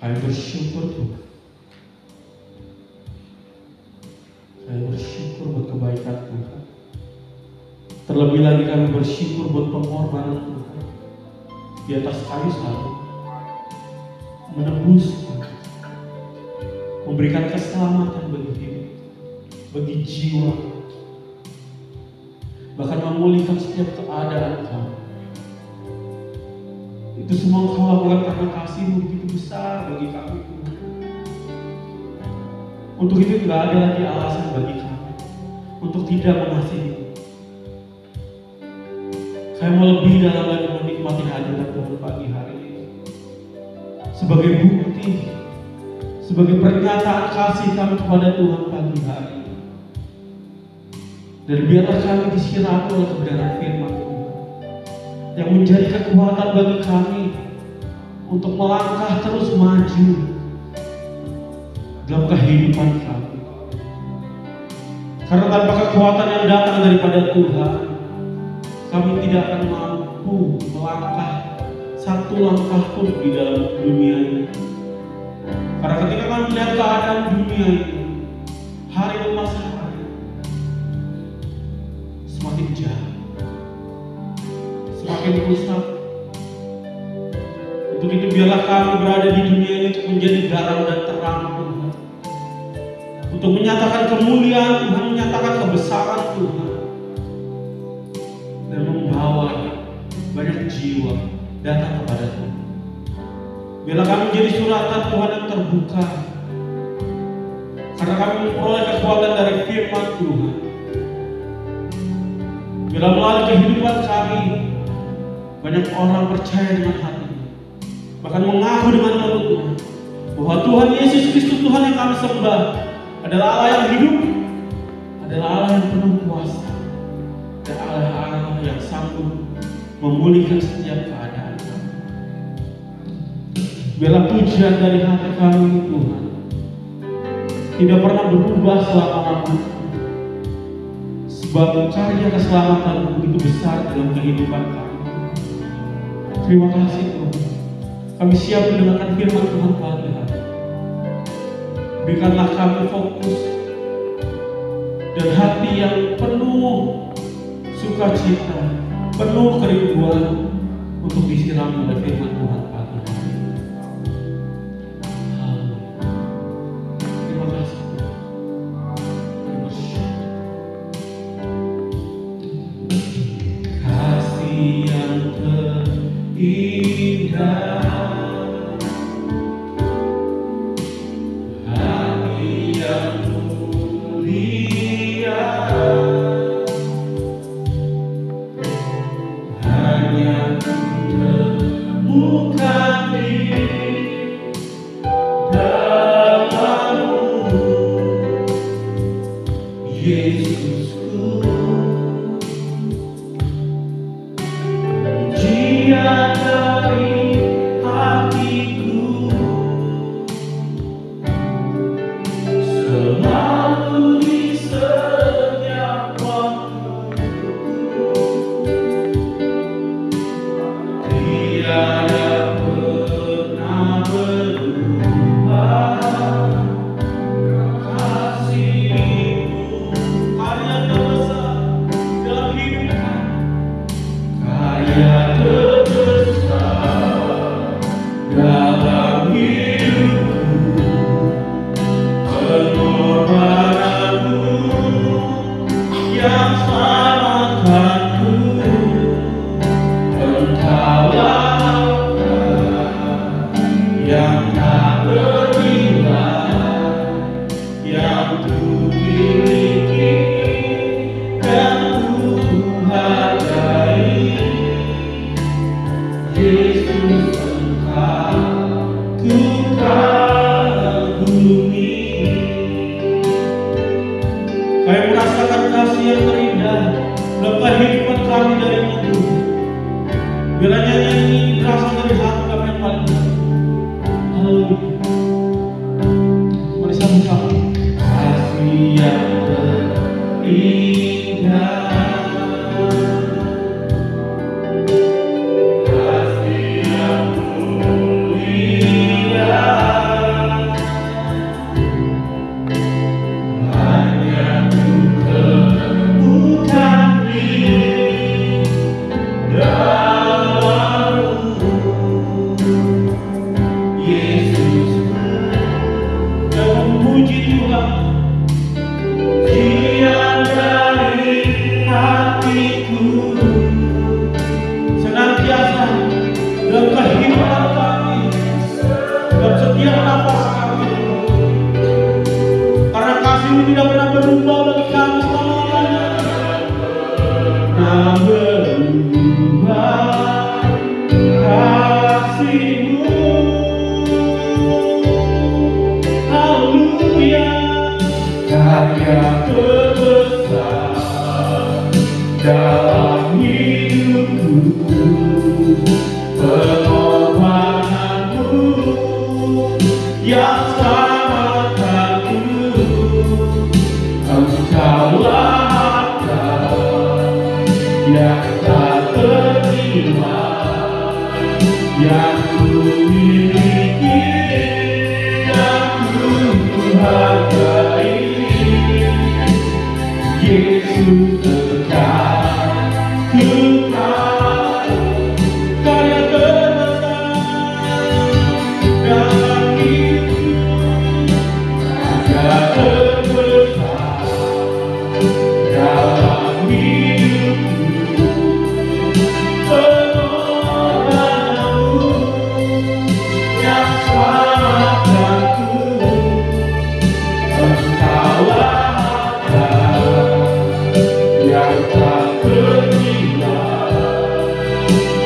Kami bersyukur Tuhan. Kami bersyukur buat kebaikan Tuhan. Terlebih lagi kami bersyukur buat pengorbanan Tuhan di atas kayu salib, menebus Tuhan, memberikan keselamatan bagi hidup, bagi jiwa, bahkan memulihkan setiap keadaan kami. Itu semua Engkau lakukan karena kasih-Mu begitu besar bagi kami Tuhan. Untuk itu tidak ada lagi alasan bagi kami untuk tidak mengasihi. Kami mau lebih dalam lagi menikmati hadirat Tuhan pagi hari ini sebagai bukti, sebagai pernyataan kasih kami kepada Tuhan pagi hari ini. Dan biarlah kami disirati oleh kebenaran firman Tuhan yang menjadi kekuatan bagi kami untuk melangkah terus maju dalam kehidupan kami. Karena tanpa kekuatan yang datang daripada Tuhan, kami tidak akan mampu melangkah satu langkah pun di dalam dunia ini. Karena ketika kami melihat keadaan dunia ini, hari lepas hari semakin jahat, semakin rusak. Untuk itu biarlah kami berada di dunia ini untuk menjadi garam dan terang Tuhan, untuk menyatakan kemuliaan Tuhan, menyatakan kebesaran Tuhan, dan membawa banyak jiwa datang kepada Tuhan. Biarlah kami menjadi suratan Tuhan yang terbuka, karena kami memperoleh kekuatan dari firman Tuhan. Biarlah melalui kehidupan kami banyak orang percaya dengan hati, bahkan mengaku dengan mulutnya bahwa Tuhan Yesus Kristus, Tuhan yang kami sembah, adalah Allah yang hidup, adalah Allah yang penuh kuasa, dan Allah yang sanggup memulihkan setiap keadaan kami. Biarlah pujian dari hati kami Tuhan tidak pernah berubah selama-lamanya, sebab karya keselamatan begitu besar dalam kehidupan kami. Terima kasih Tuhan. Kami siap mendengarkan firman Tuhan pagi hari. Berikanlah kami fokus dan hati yang penuh sukacita, penuh kerinduan untuk disiram oleh firman Tuhan pagi hari. Terima kasih Tuhan. Terima kasih. Kasih yang terindah, Hallelujah. dalam hidupku, pengorbananmu yang selamatkanku. Engkaulah harta yang tak terima, yang ku miliki, yang ku hargai. Yesus dekat, ku tahu karya terbesar dalam hidupku, karya terbesar dalam hidupku, pengorbananmu yang selamatkanku. Engkaulah yang tak terhingga,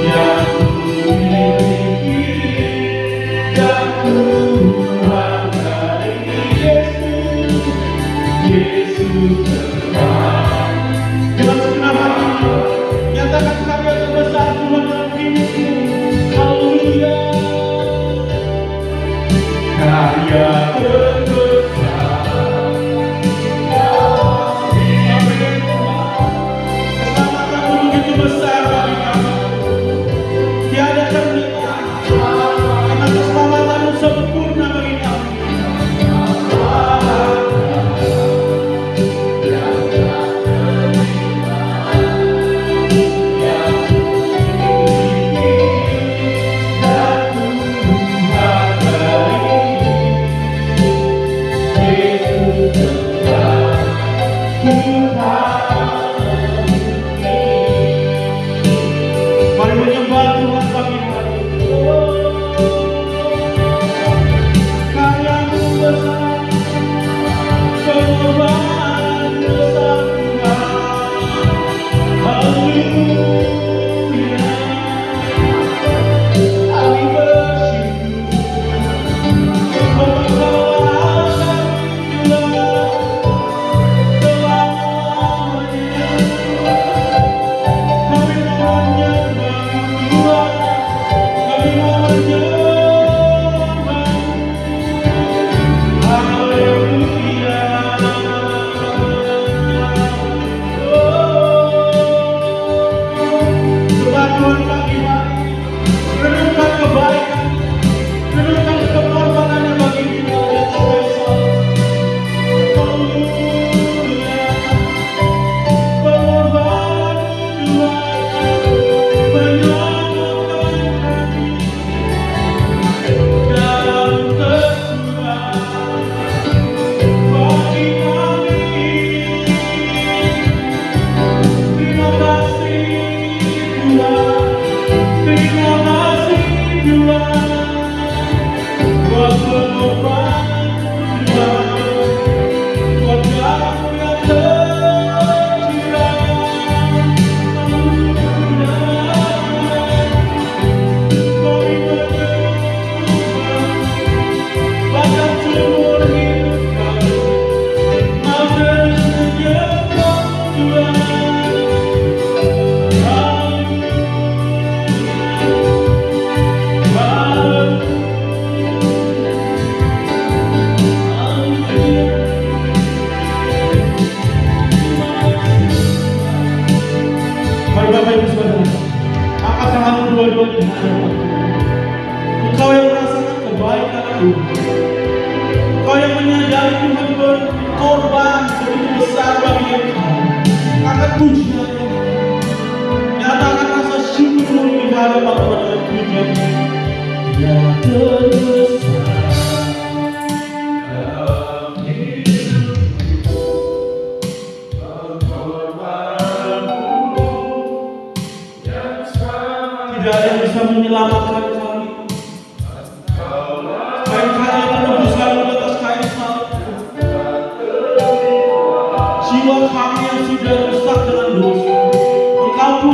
yang ku miliki, yang ku hargai. Yesus dekat. Dalam segenap hati, nyatakan karya terbesar Tuhan dalam hidupmu. Haleluya. Karya terbesar. Besar bagi kami, tiada ternilai, karena keselamatanmu sempurna bagi kami. Mari menyembah Tuhan pagi hari. Karya-Mu besar, pengorbanan besar Tuhan. Haleluya. Kami bersyukur Engkau yang merasakan kebaikan-Mu, Engkau yang menyadari Tuhan berkorban begitu besar bagi Engkau. Angkat pujian, nyatakan rasa syukur di hadapan Tuhan dengan pujian yang terbesar dalam hidupku, pengorbananmu yang selamat. Tidak ada yang bisa menyelamatkan kami. Kain hanya penebus kami di atas kain salib. Jiwa kami yang sudah rusak dengan dosa, Engkau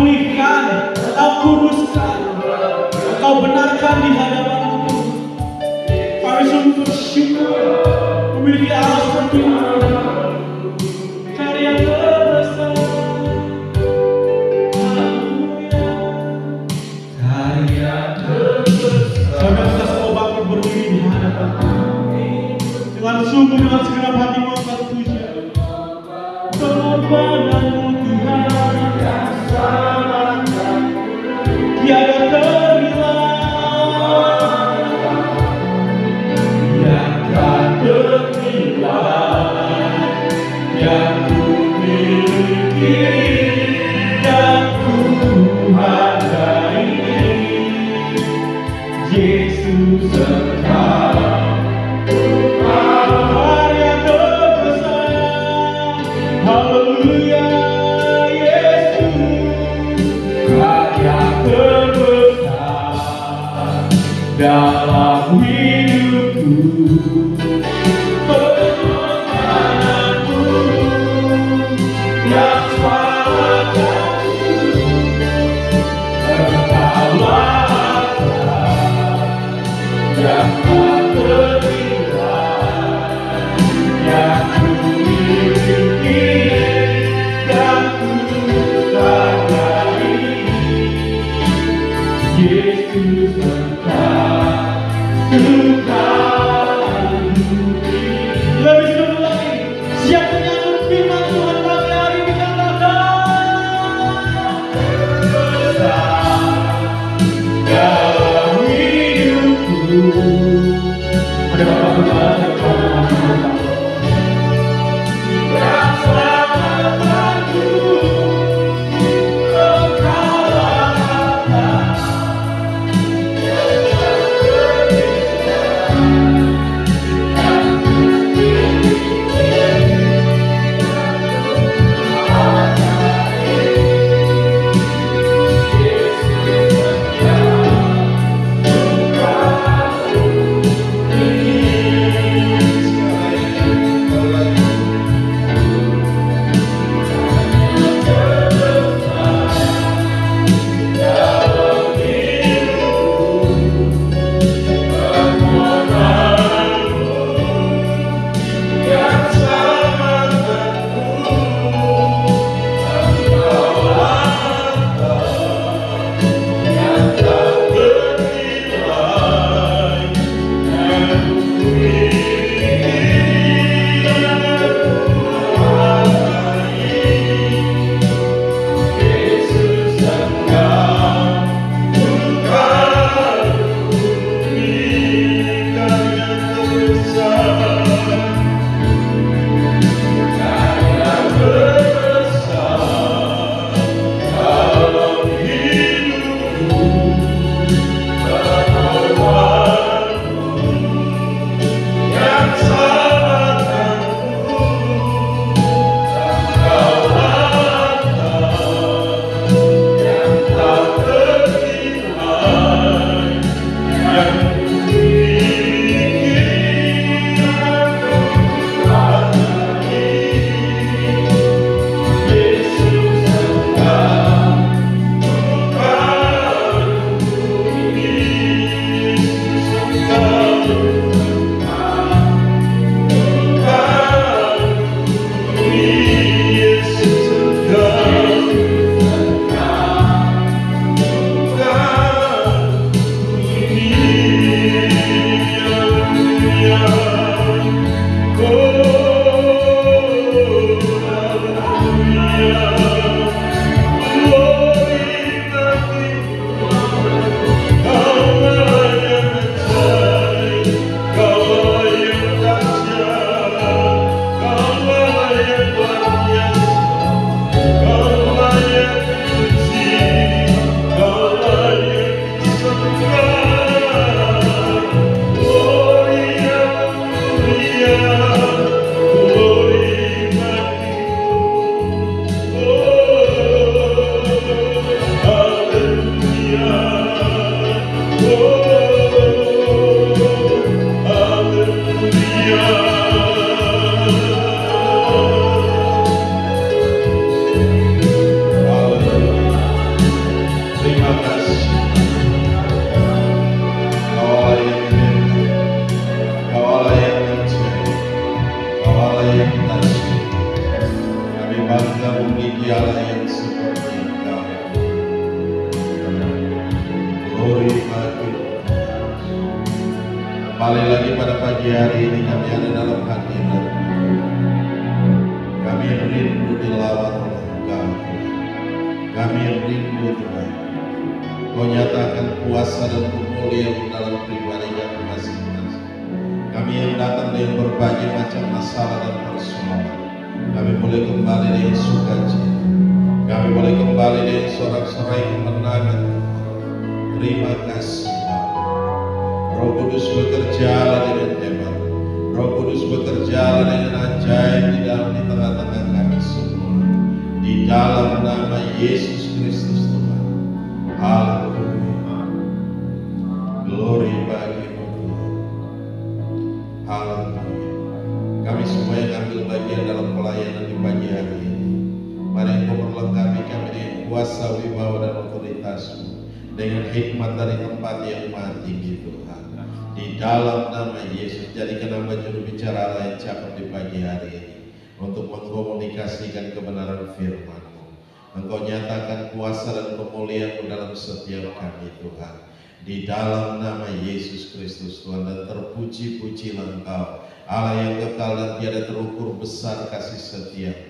pengorbananmu Tuhan yang selamatkanku, tiada ternilai, yang tak ternilai, yang ku miliki, yang ku hargai. Yesus Engkau karya terbesar. Haleluya, Yesus karya terbesar dalam hidupku. Pengorbananmu yang selamatkanku, Engkaulah yang tak ternilai, yang ku miliki, yang ku hargai. Yesus Engkau Tuhan bumi. Lebih dulu lagi, siap menyambut firman Tuhan pagi hari dikatakan besar dalam hidupku. Ada Bapak Gembala yang Bapak yang selamatkanku, Engkaulah Kembali lagi pada pagi hari ini kami ada dalam hadirat. Kami rindu di rindu Tuhan. Kau nyatakan kuasa dan kemuliaan dalam pribadi kami masing-masing. Kami yang datang dengan berbagai macam masalah dan persoalan, kami boleh kembali dengan sukacita. Kami boleh kembali dengan sorak-sorai kemenangan. Terima kasih Bapa. Roh Kudus bekerja dengan hebat. Roh Kudus bekerja dengan ajaib di tengah-tengah kami semua. Di dalam nama Yesus Kristus Tuhan. Haleluya. Glory bagi-Mu Tuhan. Haleluya. Kami semua yang ambil bagian dalam pelayanan di pagi hari ini, mari Engkau perlengkapi kami dengan kuasa, wibawa dan otoritas-Mu, dengan hikmat dari tempat yang maha tinggi Tuhan. Di dalam nama Yesus, jadikan hamba juru bicara Allah yang cakap di pagi hari ini untuk mengkomunikasikan kebenaran firman-Mu. Engkau nyatakan kuasa dan kemuliaan-Mu dalam setiap kami Tuhan. Di dalam nama Yesus Kristus Tuhan, dan terpuji-pujilah Engkau Allah yang kekal dan tiada terukur besar kasih setia-Mu.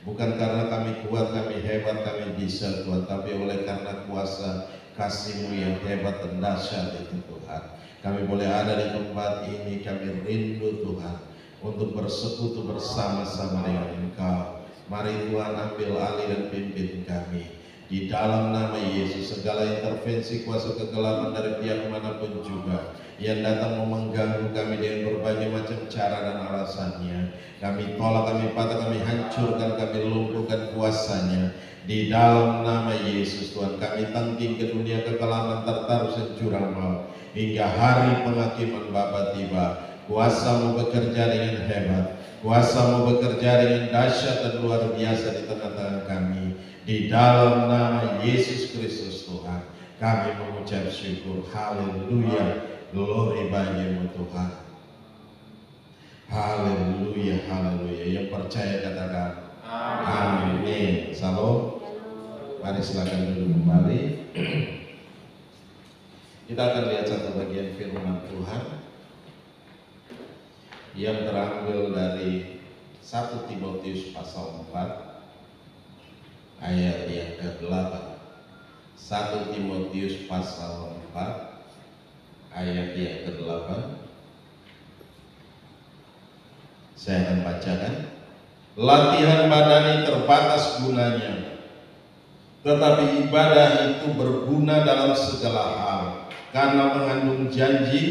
Bukan karena kami kuat, kami hebat, kami bisa Tuhan, tapi oleh karena kuasa kasih-Mu yang hebat dan dahsyat itu Tuhan. Kami boleh ada di tempat ini, kami rindu Tuhan untuk bersekutu bersama-sama dengan Engkau. Mari Tuhan ambil alih dan pimpin kami. Di dalam nama Yesus, segala intervensi kuasa kegelapan dari pihak manapun juga yang datang mengganggu kami dengan berbagai macam cara dan alasannya, kami tolak, kami patah, kami hancurkan, kami lumpuhkan kuasanya. Di dalam nama Yesus Tuhan, kami tangking ke dunia kekelaman tertaruh sencurang maut hingga hari penghakiman Bapa tiba. Kuasa-Mu bekerja dengan hebat, kuasa-Mu bekerja dengan dahsyat dan luar biasa di tengah-tengah kami. Di dalam nama Yesus Kristus Tuhan, kami mengucap syukur. Haleluya. Glory bagi-Mu Tuhan. Haleluya, haleluya. Yang percaya katakan amin. Salam. Mari silakan duduk kembali. Kita akan lihat satu bagian firman Tuhan yang terambil dari 1 Timotius pasal 4 ayat yang ke-8. 1 Timotius pasal 4 ayat yang ke-8. Saya akan bacakan. Latihan badani terbatas gunanya, tetapi ibadah itu berguna dalam segala hal, karena mengandung janji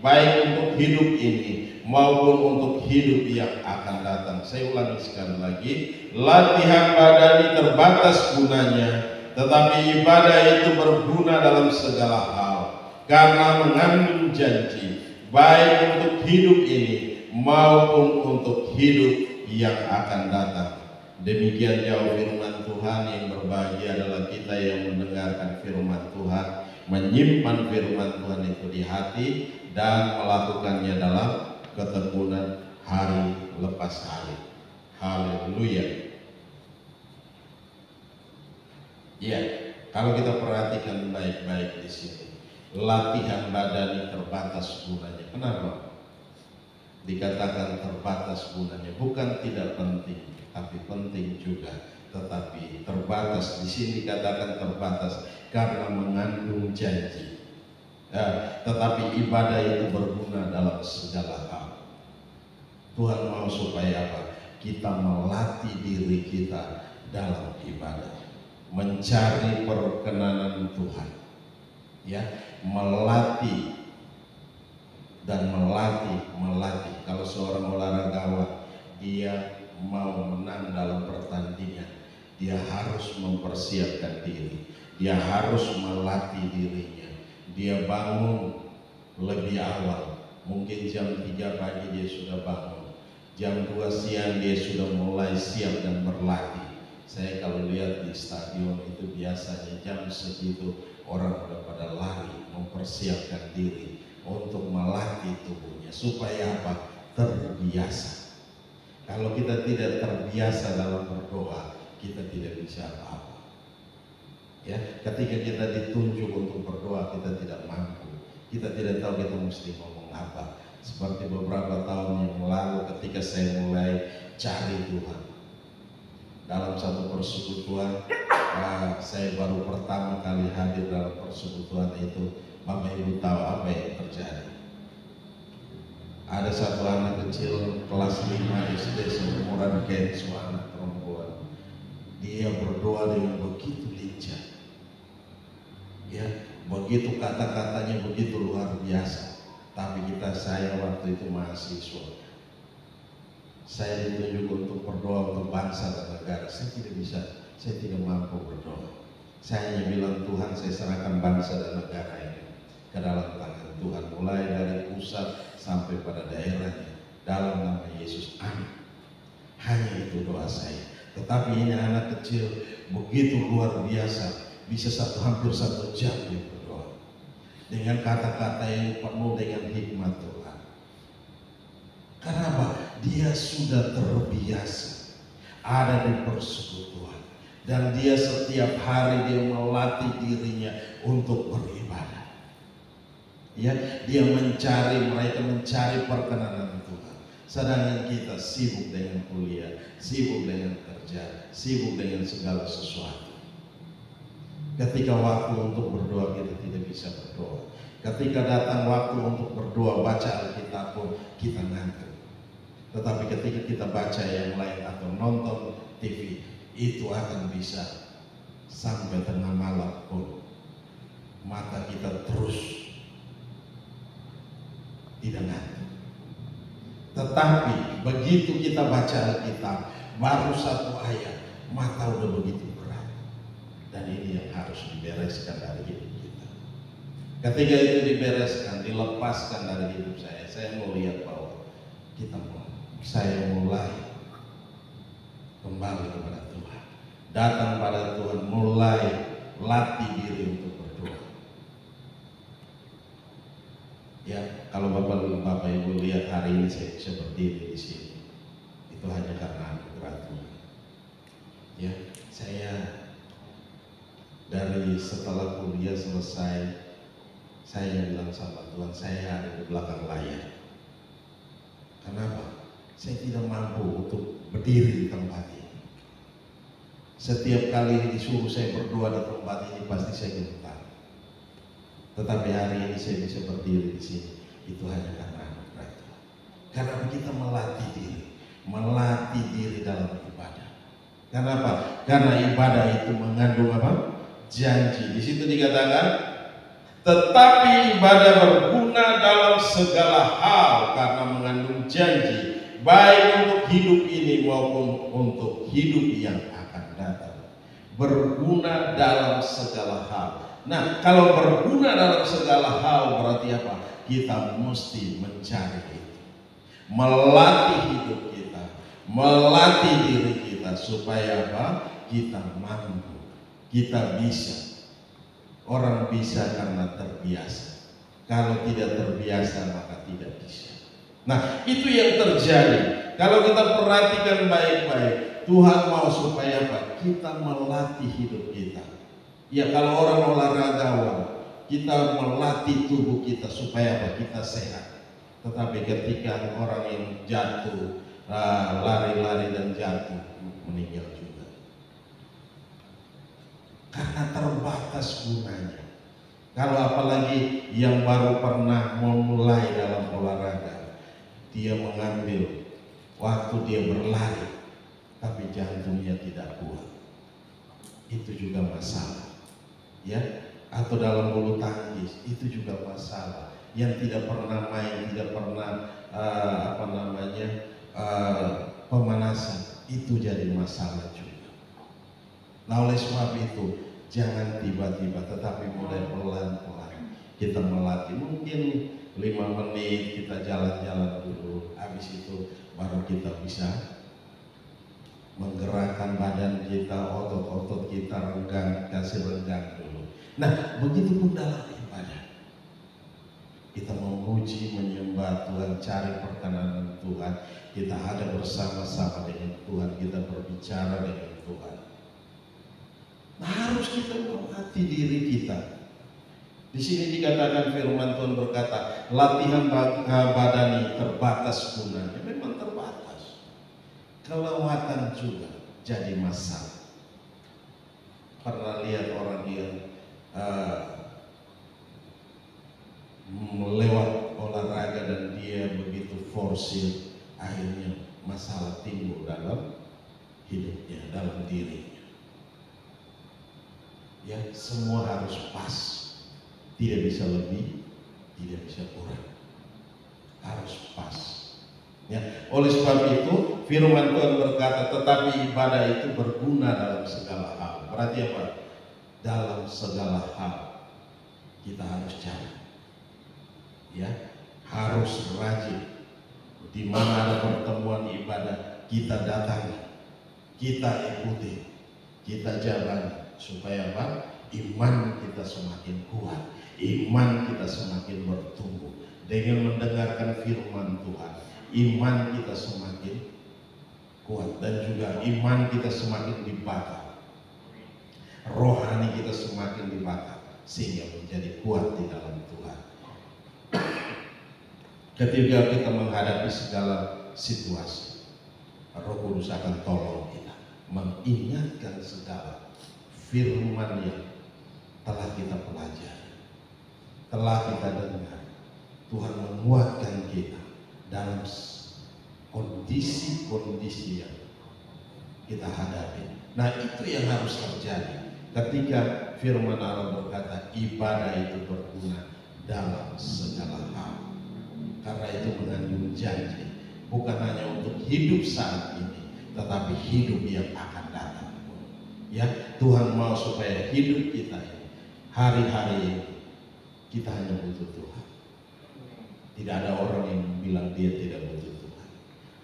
baik untuk hidup ini maupun untuk hidup yang akan datang. Saya ulangi sekali lagi. Latihan badani terbatas gunanya, tetapi ibadah itu berguna dalam segala hal, karena mengandung janji baik untuk hidup ini maupun untuk hidup yang akan datang. Demikian jauh firman Tuhan. Yang berbahagia adalah kita yang mendengarkan firman Tuhan, menyimpan firman Tuhan itu di hati dan melakukannya dalam ketekunan hari lepas hari. Haleluya. Ya, kalau kita perhatikan baik-baik di sini, latihan badani terbatas gunanya. Kenapa dikatakan terbatas gunanya? Bukan tidak penting, tapi penting juga. Tetapi terbatas, di sini dikatakan terbatas karena mengandung janji. Tetapi ibadah itu berguna dalam segala hal. Tuhan mau supaya apa? Kita melatih diri kita dalam ibadah, mencari perkenanan Tuhan, ya, melatih dan melatih. Kalau seorang olahragawan dia mau menang dalam pertandingan, dia harus mempersiapkan diri, dia harus melatih dirinya. Dia bangun lebih awal, mungkin jam 3 pagi dia sudah bangun, jam 2 siang dia sudah mulai siap dan berlatih. Saya kalau lihat di stadion itu biasanya jam segitu orang sudah pada lari mempersiapkan diri untuk melatih tubuhnya supaya apa? Terbiasa. Kalau kita tidak terbiasa dalam berdoa, kita tidak bisa apa-apa. Ya, ketika kita ditunjuk untuk berdoa, kita tidak mampu. Kita tidak tahu kita mesti ngomong apa. Seperti beberapa tahun yang lalu ketika saya mulai cari Tuhan dalam satu persekutuan, saya baru pertama kali hadir dalam persekutuan itu, Bapak Ibu tahu apa yang terjadi. Ada satu anak kecil kelas 5 SD seumuran Kenzo, anak perempuan. Dia berdoa dengan begitu lincah. Ya, begitu kata-katanya begitu luar biasa. Tapi saya waktu itu mahasiswa. Saya ditunjuk untuk berdoa untuk bangsa dan negara. Saya tidak bisa, saya tidak mampu berdoa. Saya hanya bilang, Tuhan, saya serahkan bangsa dan negara ini ke dalam tangan Tuhan, mulai dari pusat sampai pada daerahnya, dalam nama Yesus, amin. Hanya itu doa saya. Tetapi ini anak kecil begitu luar biasa, bisa hampir 1 jam dia berdoa dengan kata-kata yang penuh dengan hikmat Tuhan. Kenapa? Dia sudah terbiasa ada di persekutuan, dan dia setiap hari dia melatih dirinya untuk beribadah. Ya, dia mereka mencari perkenanan Tuhan. Sedangkan kita sibuk dengan kuliah, sibuk dengan kerja, sibuk dengan segala sesuatu. Ketika waktu untuk berdoa kita tidak bisa berdoa. Ketika datang waktu untuk berdoa, baca Alkitab pun kita ngantuk. Tetapi ketika kita baca yang lain atau nonton TV, itu akan bisa sampai tengah malam pun mata kita terus tidak ngantuk. Tetapi begitu kita baca Alkitab, baru 1 ayat, mata udah begitu berat. Dan ini yang harus dibereskan dari hidup kita. Ketika itu dibereskan, dilepaskan dari hidup saya mau lihat bahwa saya mulai kembali kepada Tuhan, datang pada Tuhan, mulai latih diri untuk berdoa. Ya, kalau Bapak Ibu lihat hari ini saya bisa berdiri di sini, itu hanya karena anugerah Tuhan. Ya, saya dari setelah kuliah selesai, saya bilang sama Tuhan, saya ada di belakang layar. Kenapa? Saya tidak mampu untuk berdiri di tempat ini. Setiap kali disuruh saya berdoa di tempat ini, pasti saya gemetar. Tetapi hari ini saya bisa berdiri di sini, itu hanya karena anugerah Tuhan. Karena kita melatih diri dalam ibadah. Kenapa? Karena ibadah itu mengandung apa? Janji. Di situ dikatakan, tetapi ibadah berguna dalam segala hal karena mengandung janji, baik untuk hidup ini maupun untuk hidup yang akan datang. Berguna dalam segala hal. Nah, kalau berguna dalam segala hal berarti apa? Kita mesti mencari itu, melatih hidup kita, melatih diri kita supaya apa? Kita mampu, kita bisa. Orang bisa karena terbiasa. Kalau tidak terbiasa maka tidak bisa. Nah, itu yang terjadi. Kalau kita perhatikan baik-baik, Tuhan mau supaya apa? Kita melatih hidup kita. Ya, kalau orang olahragawan, kita melatih tubuh kita supaya apa? Kita sehat. Tetapi ketika orang yang jatuh, lari-lari dan jatuh, meninggal juga. Karena terbatas gunanya. Kalau apalagi yang baru pernah memulai dalam olahraga, dia mengambil waktu dia berlari, tapi jantungnya tidak kuat, itu juga masalah. Ya, atau dalam bulu tangkis, itu juga masalah. Yang tidak pernah main, tidak pernah pemanasan, itu jadi masalah juga. Nah, oleh sebab itu, jangan tiba-tiba, tetapi mulai pelan-pelan kita melatih. Mungkin 5 menit kita jalan-jalan dulu, habis itu baru kita bisa menggerakkan badan kita, otot-otot kita renggang, kasih renggang dulu. Nah, begitu pun dalam ibadah. Kita memuji, menyembah Tuhan, cari perkenanan Tuhan. Kita ada bersama-sama dengan Tuhan, kita berbicara dengan Tuhan. Nah, harus kita melatih diri kita. Di sini dikatakan firman Tuhan berkata, latihan badani terbatas gunanya. Memang terbatas. Kelewatan juga jadi masalah. diforsir, akhirnya masalah timbul dalam hidupnya, dalam dirinya. Ya, semua harus pas, tidak bisa lebih, tidak bisa kurang, harus pas. Ya, oleh sebab itu firman Tuhan berkata, tetapi ibadah itu berguna dalam segala hal. Berarti apa? Dalam segala hal kita harus cari, ya, harus rajin. Di mana ada pertemuan ibadah, kita datangi, kita ikuti, kita jalani, supaya apa? Iman kita semakin kuat, iman kita semakin bertumbuh dengan mendengarkan firman Tuhan. Iman kita semakin kuat dan juga iman kita semakin dibakar, rohani kita semakin dibakar sehingga menjadi kuat di dalam Tuhan. Ketika kita menghadapi segala situasi, Roh Kudus akan tolong kita mengingatkan segala firman yang telah kita pelajari, telah kita dengar. Tuhan menguatkan kita dalam kondisi-kondisi yang kita hadapi. Nah, itu yang harus terjadi ketika firman Allah berkata ibadah itu berguna dalam segala hal. Karena itu mengandung janji, bukan hanya untuk hidup saat ini, tetapi hidup yang akan datang. Ya, Tuhan mau supaya hidup kita ini, hari-hari ini, kita hanya butuh Tuhan. Tidak ada orang yang bilang dia tidak butuh Tuhan.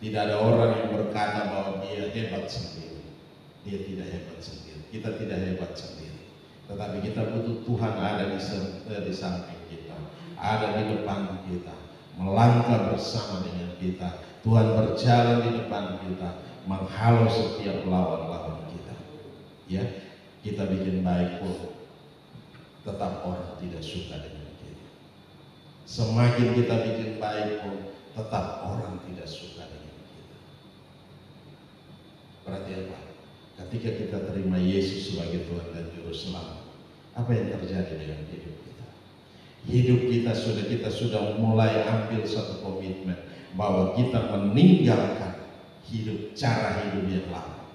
Tidak ada orang yang berkata bahwa dia hebat sendiri. Dia tidak hebat sendiri. Kita tidak hebat sendiri. Tetapi kita butuh Tuhan ada di samping kita, ada di depan kita, melangkah bersama dengan kita. Tuhan berjalan di depan kita, menghalau setiap lawan-lawan kita. Ya, kita bikin baik pun tetap orang tidak suka dengan kita. Semakin kita bikin baik pun tetap orang tidak suka dengan kita. Berarti apa? Ketika kita terima Yesus sebagai Tuhan dan Juru Selamat, apa yang terjadi dengan hidup kita? Hidup kita sudah mulai ambil satu komitmen bahwa kita meninggalkan cara hidup yang lama,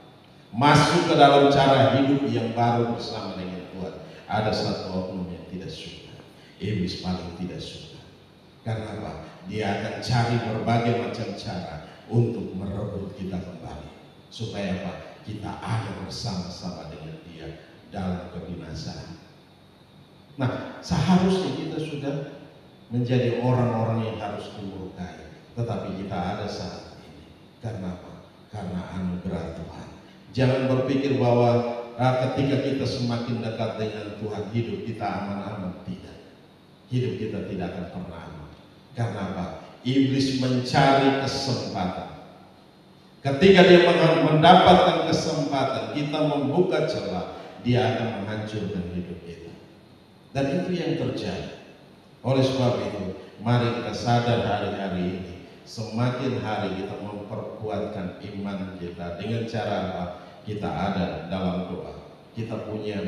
masuk ke dalam cara hidup yang baru bersama dengan Tuhan. Ada satu oknum yang tidak suka, iblis paling tidak suka. Karena apa? Dia akan cari berbagai macam cara untuk merebut kita kembali, supaya apa? Kita ada bersama-sama dengan dia dalam kebinasaan. Nah, seharusnya kita sudah menjadi orang-orang yang harus dimurkai, tetapi kita ada saat ini. Karena apa? Karena anugerah Tuhan. Jangan berpikir bahwa ketika kita semakin dekat dengan Tuhan, hidup kita aman-aman. Tidak. Hidup kita tidak akan pernah aman. Karena apa? Iblis mencari kesempatan. Ketika dia mendapatkan kesempatan, kita membuka celah, dia akan menghancurkan hidup kita. Dan itu yang terjadi. Oleh sebab itu, mari kita sadar hari-hari ini, semakin hari kita memperkuatkan iman kita dengan cara apa? Kita ada dalam doa. Kita punya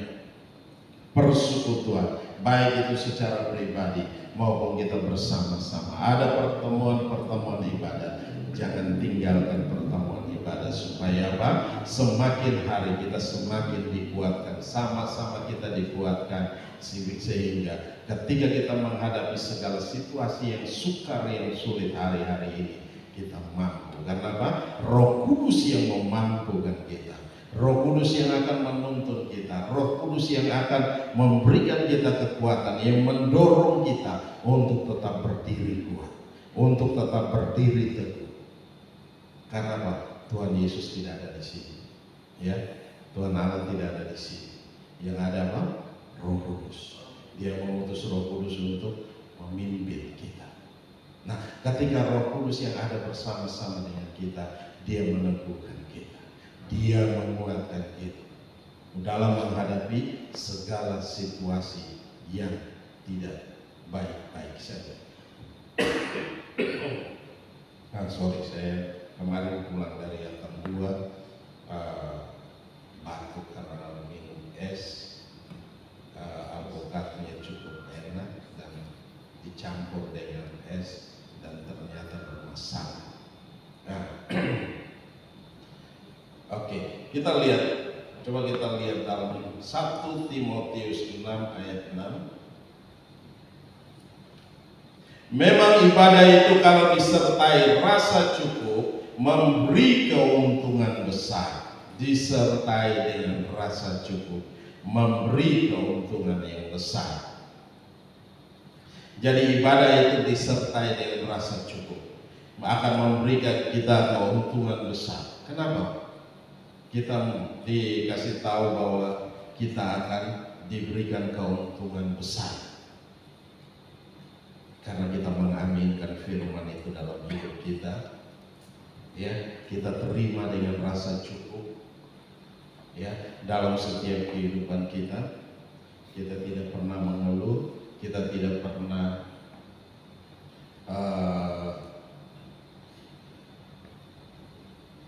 persekutuan, baik itu secara pribadi maupun kita bersama-sama. Ada pertemuan-pertemuan ibadah. Jangan tinggalkan pertemuan ibadah, supaya apa? Semakin hari kita semakin dikuatkan, sama-sama kita dikuatkan, sehingga ketika kita menghadapi segala situasi yang sukar, yang sulit hari-hari ini, kita mampu. Karena apa? Roh Kudus yang memampukan kita, Roh Kudus yang akan menuntun kita, Roh Kudus yang akan memberikan kita kekuatan, yang mendorong kita untuk tetap berdiri kuat, untuk tetap berdiri teguh. Karena apa? Tuhan Yesus tidak ada di sini, ya. Tuhan Allah tidak ada di sini. Yang ada apa? Roh Kudus. Dia mengutus Roh Kudus untuk memimpin kita. Nah, ketika Roh Kudus yang ada bersama-sama dengan kita, dia meneguhkan kita, dia menguatkan kita dalam menghadapi segala situasi yang tidak baik-baik saja. Saya kemarin pulang dari Yatam 2, batuk karena minum es. Alpukatnya cukup enak dan dicampur dengan es dan ternyata bermasalah. Kita lihat, coba kita lihat dalam 1 Timotius 6 ayat 6. Memang ibadah itu kalau disertai rasa cukup memberi keuntungan besar. Disertai dengan rasa cukup memberi keuntungan yang besar. Jadi ibadah itu disertai dengan rasa cukup akan memberikan kita keuntungan besar. Kenapa? Kita dikasih tahu bahwa kita akan diberikan keuntungan besar karena kita mengaminkan firman itu dalam hidup kita. Ya, kita terima dengan rasa cukup. Ya, dalam setiap kehidupan kita, kita tidak pernah mengeluh, kita tidak pernah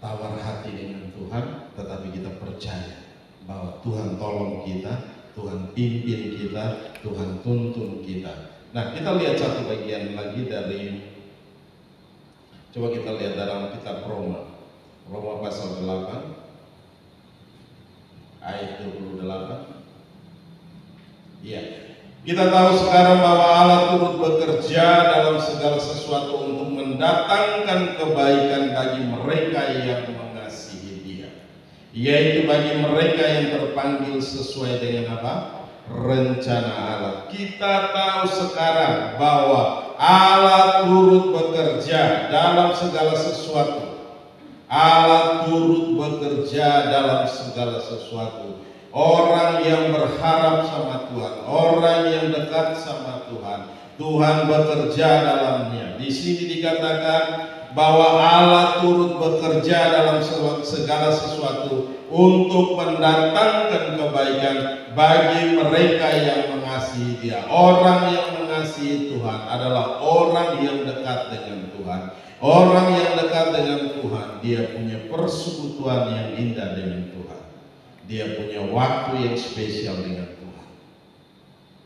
tawar hati dengan Tuhan, tetapi kita percaya bahwa Tuhan tolong kita, Tuhan pimpin kita, Tuhan tuntun kita. Nah, kita lihat satu bagian lagi dari, coba kita lihat dalam kitab Roma pasal 8 ayat 28. Iya, kita tahu sekarang bahwa Allah turut bekerja dalam segala sesuatu untuk mendatangkan kebaikan bagi mereka yang mengasihi Dia, yaitu bagi mereka yang terpanggil sesuai dengan apa? Rencana Allah. Kita tahu sekarang bahwa Allah turut bekerja dalam segala sesuatu. Allah turut bekerja dalam segala sesuatu. Orang yang berharap sama Tuhan, orang yang dekat sama Tuhan, Tuhan bekerja dalamnya. Di sini dikatakan bahwa Allah turut bekerja dalam segala sesuatu untuk mendatangkan kebaikan bagi mereka yang mengasihi Dia. Orang yang mengasihi Tuhan adalah orang yang dekat dengan Tuhan. Orang yang dekat dengan Tuhan, dia punya persekutuan yang indah dengan Tuhan. Dia punya waktu yang spesial dengan Tuhan.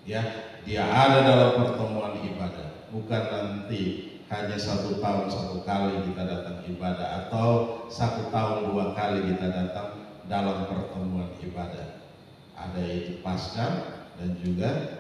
Ya, dia ada dalam pertemuan ibadah, bukan nanti hanya 1 tahun 1 kali kita datang ibadah, atau 1 tahun 2 kali kita datang dalam pertemuan ibadah. Ada itu Paskah dan juga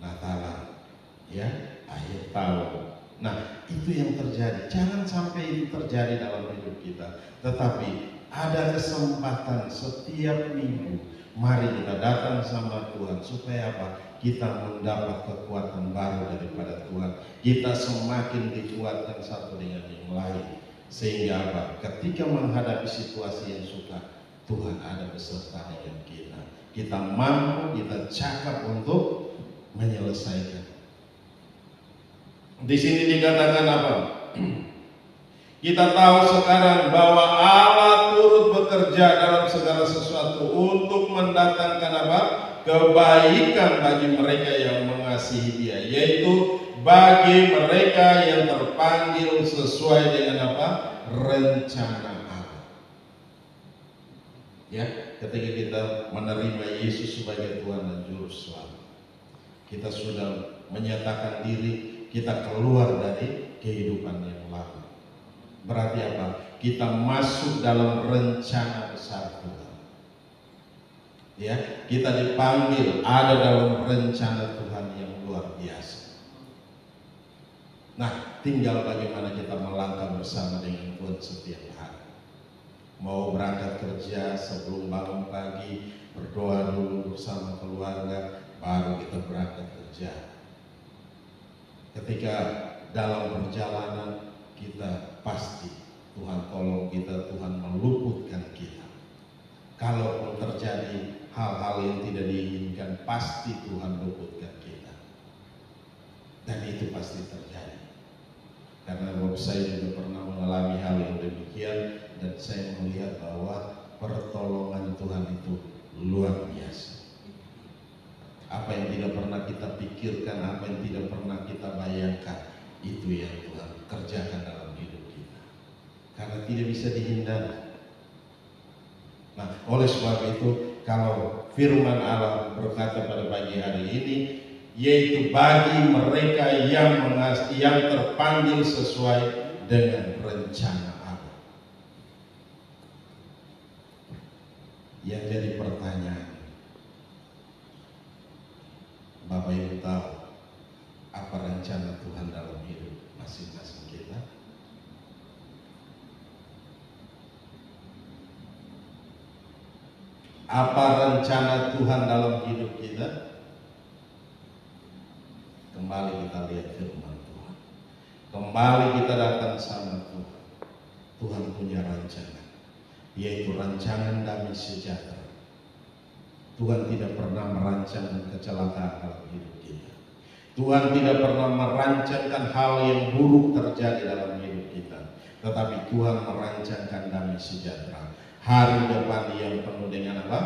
Natalan, ya, akhir tahun. Nah, itu yang terjadi. Jangan sampai itu terjadi dalam hidup kita. Tetapi ada kesempatan setiap minggu, mari kita datang sama Tuhan. Supaya apa? Kita mendapat kekuatan baru daripada Tuhan. Kita semakin dikuatkan satu dengan yang lain. Sehingga apa? Ketika menghadapi situasi yang sukar, Tuhan ada beserta dengan kita. Kita mampu, kita cakap untuk menyelesaikan. Di sini dikatakan apa? Kita tahu sekarang bahwa Allah turut bekerja dalam segala sesuatu untuk mendatangkan apa? Kebaikan bagi mereka yang mengasihi Dia, yaitu bagi mereka yang terpanggil sesuai dengan apa? Rencana Allah. Ya, ketika kita menerima Yesus sebagai Tuhan dan Juru Selamat, kita sudah menyatakan diri, kita keluar dari kehidupan yang lama. Berarti apa? Kita masuk dalam rencana besar Tuhan. Ya, kita dipanggil ada dalam rencana Tuhan yang luar biasa. Nah, tinggal bagaimana kita melangkah bersama dengan Tuhan setiap hari. Mau berangkat kerja, sebelum bangun pagi, berdoa dulu bersama keluarga, baru kita berangkat kerja. Ketika dalam perjalanan kita pasti Tuhan tolong kita, Tuhan meluputkan kita. Kalaupun terjadi hal-hal yang tidak diinginkan, pasti Tuhan luputkan kita. Dan itu pasti terjadi. Karena saya juga pernah mengalami hal yang demikian, dan saya melihat bahwa pertolongan Tuhan itu luar biasa. Apa yang tidak pernah kita pikirkan, apa yang tidak pernah kita bayangkan, itu yang Tuhan kerjakan dalam hidup kita. Karena tidak bisa dihindari. Nah, oleh sebab itu, kalau firman Allah berkata pada pagi hari ini, yaitu bagi mereka yang terpanggil sesuai dengan rencana Allah. Yang jadi pertanyaan, Bapak Ibu tahu apa rencana Tuhan dalam hidup masing-masing kita? Apa rencana Tuhan dalam hidup kita? Kembali kita lihat firman Tuhan. Kembali kita datang sama Tuhan. Tuhan punya rancangan, yaitu rancangan damai sejahtera. Tuhan tidak pernah merancang kecelakaan dalam hidup kita. Tuhan tidak pernah merancangkan hal yang buruk terjadi dalam hidup kita. Tetapi Tuhan merancangkan damai sejahtera. Hari depan yang penuh dengan apa?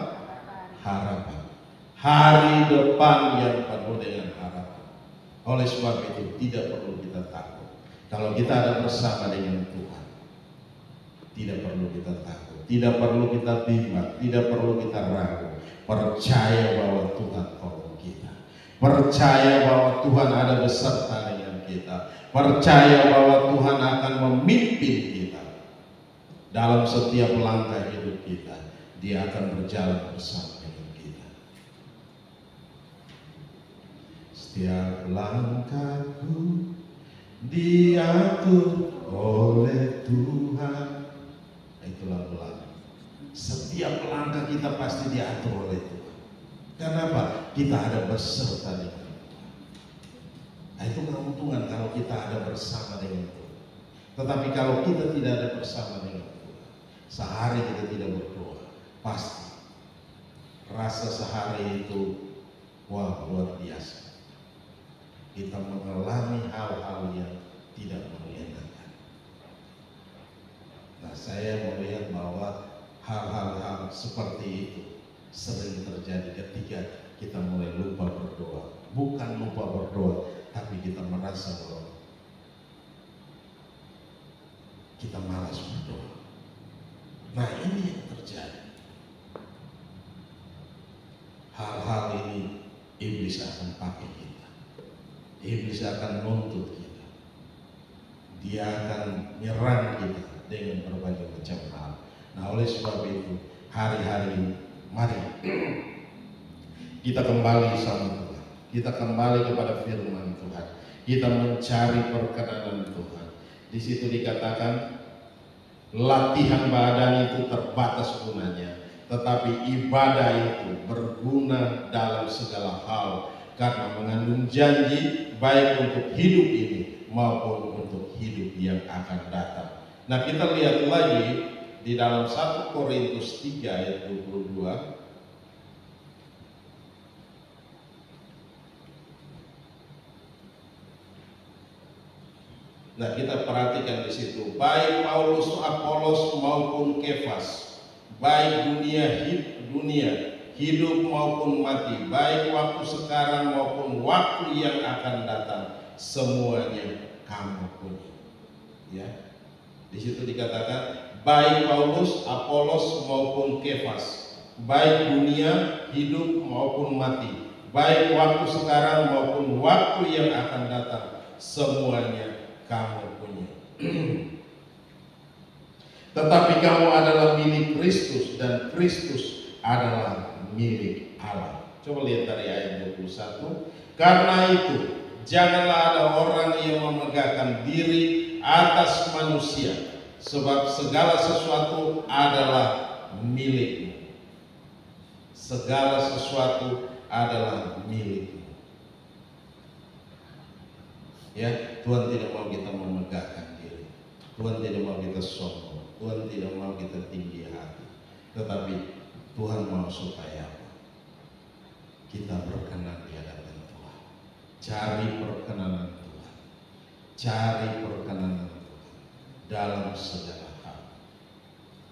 Harapan. Hari depan yang penuh dengan harapan. Oleh sebab itu tidak perlu kita takut. Kalau kita ada bersama dengan Tuhan, tidak perlu kita takut, tidak perlu kita bimbang, tidak perlu kita ragu. Percaya bahwa Tuhan tolong kita. Percaya bahwa Tuhan ada beserta dengan kita. Percaya bahwa Tuhan akan memimpin kita dalam setiap langkah hidup kita. Dia akan berjalan bersama dengan kita. Setiap langkahku diatur oleh Tuhan. Itulah lagu. Setiap langkah kita pasti diatur oleh Tuhan. Kenapa? Kita ada beserta dengan Tuhan. Nah, itu keuntungan kalau kita ada bersama dengan Tuhan. Tetapi kalau kita tidak ada bersama dengan Tuhan, sehari kita tidak berdoa, pasti rasa sehari itu wah luar biasa. Kita mengalami hal-hal yang tidak menyenangkan. Nah, saya melihat bahwa hal-hal seperti itu sering terjadi ketika kita mulai lupa berdoa. Bukan lupa berdoa, tapi kita merasa bahwa kita malas berdoa. Nah, ini yang terjadi. Hal-hal ini iblis akan pakai kita. Iblis akan nuntut kita. Dia akan nyerang kita dengan berbagai macam hal. Nah, oleh sebab itu hari-hari ini mari kita kembali sama Tuhan. Kita kembali kepada firman Tuhan. Kita mencari perkenanan Tuhan. Di situ dikatakan latihan badan itu terbatas gunanya, tetapi ibadah itu berguna dalam segala hal karena mengandung janji baik untuk hidup ini maupun untuk hidup yang akan datang. Nah, kita lihat lagi di dalam 1 Korintus 3 ayat 22. Nah, kita perhatikan di situ, baik Paulus, Apolos maupun Kefas, baik dunia hidup maupun mati, baik waktu sekarang maupun waktu yang akan datang, semuanya kamu punya. Ya, di situ dikatakan baik Paulus, Apolos maupun Kefas, baik dunia hidup maupun mati, baik waktu sekarang maupun waktu yang akan datang, semuanya kamu punya. Tetapi kamu adalah milik Kristus dan Kristus adalah milik Allah. Coba lihat dari ayat 21. Karena itu janganlah ada orang yang memegahkan diri atas manusia, sebab segala sesuatu adalah milikmu. Segala sesuatu adalah milikmu. Ya, Tuhan tidak mau kita memegahkan diri. Tuhan tidak mau kita sombong. Tuhan tidak mau kita tinggi hati. Tetapi Tuhan mau supaya apa? Kita berkenan di hadapan Tuhan. Cari perkenanan Tuhan. Cari perkenanan Tuhan dalam segala hal.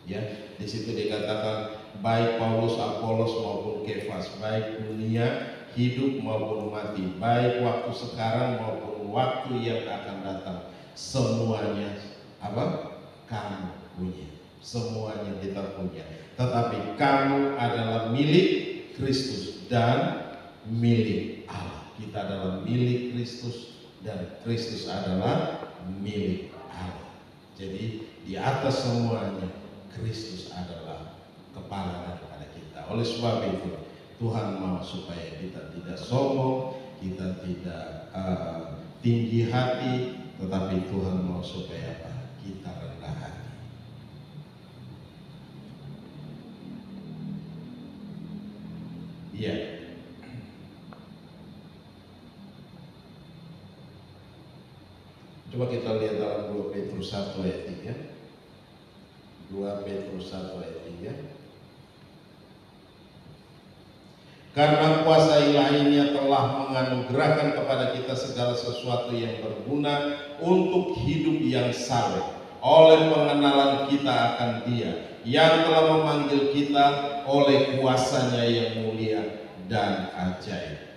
Ya, di situ dikatakan baik Paulus, Apolos maupun Kefas, baik dunia hidup maupun mati, baik waktu sekarang maupun waktu yang akan datang, semuanya apa? Kamu punya. Semuanya kita punya. Tetapi kamu adalah milik Kristus dan milik Allah. Kita adalah milik Kristus dan Kristus adalah milik Allah. Jadi di atas semuanya Kristus adalah kepala daripada kita. Oleh sebab itu Tuhan mau supaya kita tidak sombong, kita tidak tinggi hati, tetapi Tuhan mau supaya apa? Kita rendah hati. Iya. Coba kita lihat dalam 2 Petrus 1 ayat 3. 2 Petrus 1 ayat 3. Karena kuasa ilahinya telah menganugerahkan kepada kita segala sesuatu yang berguna untuk hidup yang saleh oleh pengenalan kita akan Dia yang telah memanggil kita oleh kuasanya yang mulia dan ajaib.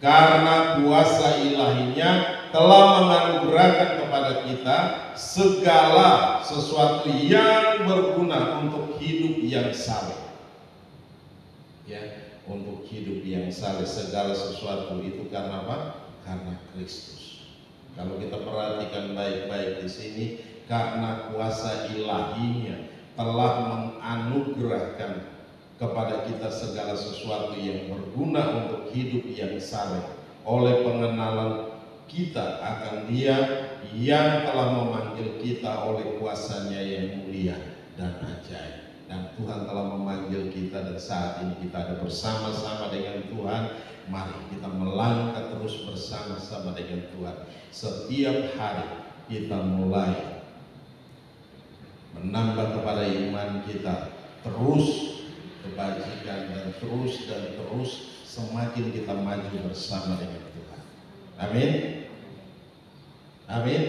Karena kuasa ilahinya telah menganugerahkan kepada kita segala sesuatu yang berguna untuk hidup yang saleh. Ya, untuk hidup yang saleh, segala sesuatu itu karena apa? Karena Kristus. Kalau kita perhatikan baik-baik di sini, karena kuasa ilahinya telah menganugerahkan kepada kita segala sesuatu yang berguna untuk hidup yang saleh oleh pengenalan kita akan Dia yang telah memanggil kita oleh kuasanya yang mulia dan ajaib. Dan Tuhan telah memanggil kita, dan saat ini kita ada bersama-sama dengan Tuhan. Mari kita melangkah terus bersama-sama dengan Tuhan. Setiap hari kita mulai menambah kepada iman kita, terus kebajikan dan terus semakin kita maju bersama dengan Tuhan. Amin. Amin.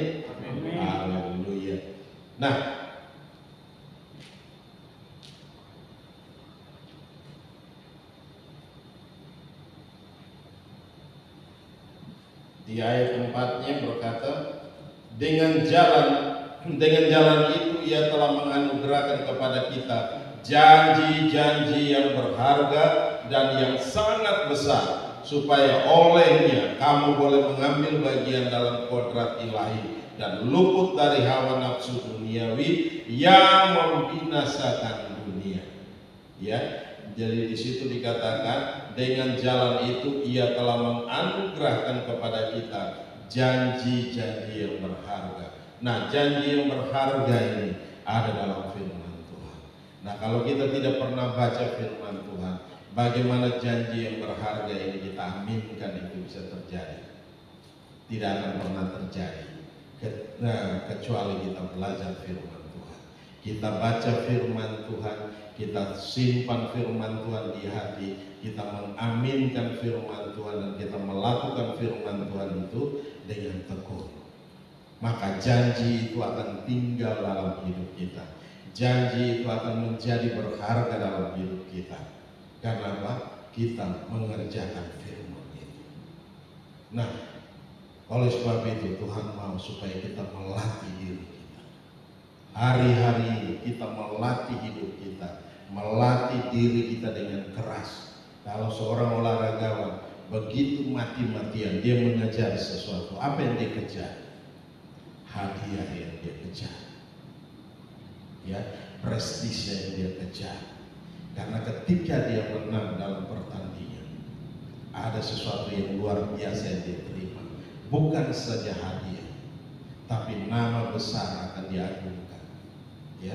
Haleluya. Nah, di ayat 4-nya berkata, dengan jalan itu Ia telah menganugerahkan kepada kita janji-janji yang berharga dan yang sangat besar, supaya olehnya kamu boleh mengambil bagian dalam kodrat ilahi dan luput dari hawa nafsu duniawi yang membinasakan dunia. Ya, jadi di situ dikatakan dengan jalan itu Ia telah menganugerahkan kepada kita janji-janji yang berharga. Nah, janji yang berharga ini ada dalam firman Tuhan. Nah, kalau kita tidak pernah baca firman Tuhan, bagaimana janji yang berharga ini kita aminkan itu bisa terjadi? Tidak akan pernah terjadi kecuali kita belajar firman Tuhan. Kita baca firman Tuhan, kita simpan firman Tuhan di hati, kita mengaminkan firman Tuhan, dan kita melakukan firman Tuhan itu dengan tekun. Maka janji itu akan tinggal dalam hidup kita. Janji itu akan menjadi berharga dalam hidup kita. Karena apa? Kita mengerjakan firman itu. Nah, oleh sebab itu Tuhan mau supaya kita melatih diri kita. Hari-hari ini kita melatih hidup kita, melatih diri kita dengan keras. Kalau seorang olahragawan begitu mati-matian dia mengejar sesuatu, apa yang dia kejar? Hadiah yang dia kejar, ya, prestis yang dia kejar. Karena ketika dia menang dalam pertandingan, ada sesuatu yang luar biasa yang dia terima. Bukan saja hadiah, tapi nama besar akan diagungkan, ya,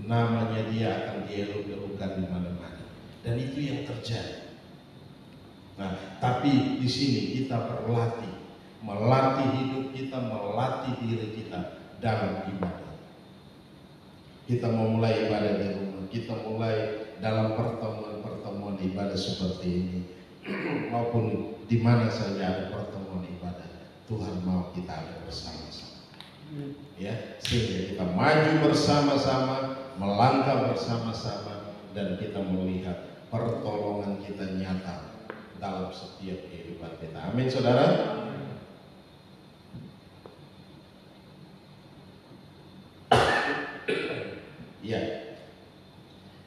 namanya dia akan dieluk-elukan di mana-mana. Dan itu yang terjadi. Nah, tapi di sini kita berlatih, melatih hidup kita, melatih diri kita dalam ibadah. Kita mau mulai ibadah di rumah, kita mulai dalam pertemuan-pertemuan ibadah seperti ini, maupun di mana saja ada pertemuan ibadah, Tuhan mau kita ada bersama-sama, ya, sehingga kita maju bersama-sama, melangkah bersama-sama, dan kita melihat pertolongan kita nyata dalam setiap kehidupan kita. Amin, saudara. Ya,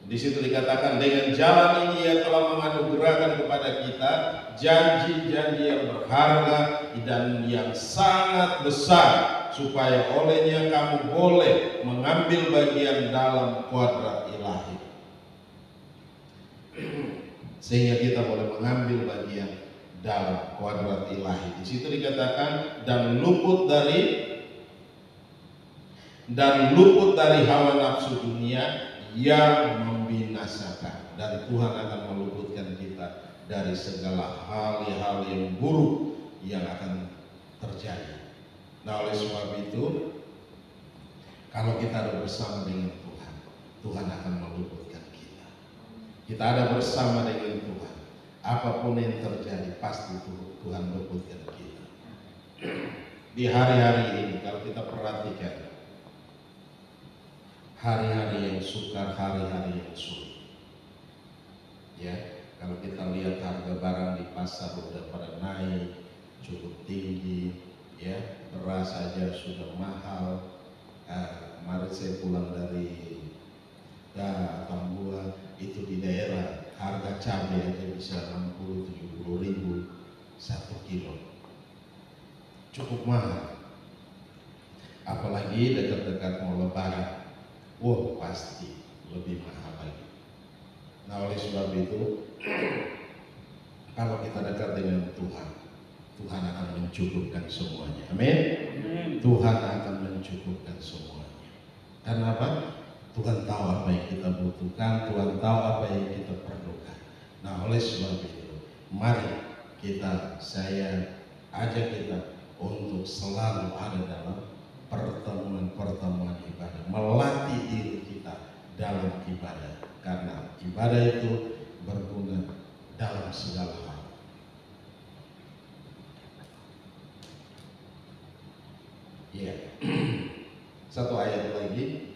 di situ dikatakan dengan jalan ini Ia telah menganugerahkan kepada kita janji-janji yang berharga dan yang sangat besar, supaya olehnya kamu boleh mengambil bagian dalam kodrat ilahi. sehingga kita boleh mengambil bagian dalam kuadrat ilahi. Di situ dikatakan dan luput dari hawa nafsu dunia yang membinasakan, dan Tuhan akan meluputkan kita dari segala hal-hal yang buruk yang akan terjadi. Nah, oleh sebab itu, kalau kita ada bersama dengan Tuhan, Tuhan akan meluputkan kita. Kita ada bersama dengan Tuhan, apapun yang terjadi pasti Tuhan luputkan kita. Di hari-hari ini kalau kita perhatikan, hari-hari yang sukar, hari-hari yang sulit. Ya, kalau kita lihat harga barang di pasar udah pada naik cukup tinggi, ya, beras saja sudah mahal. Kemarin saya pulang dari Tambua, itu di daerah harga cabai aja bisa 60-70 ribu 1 kilo, cukup mahal. Apalagi dekat-dekat mau lebaran, wah pasti lebih mahal lagi. Nah, oleh sebab itu, kalau kita dekat dengan Tuhan, Tuhan akan mencukupkan semuanya. Amin. Tuhan akan mencukupkan semuanya. Karena apa? Tuhan tahu apa yang kita butuhkan, Tuhan tahu apa yang kita perlukan. Nah, oleh sebab itu, mari saya ajak kita untuk selalu ada dalam pertemuan-pertemuan ibadah, melatih diri kita dalam ibadah, karena ibadah itu berguna dalam segala hal. Ya, satu ayat lagi.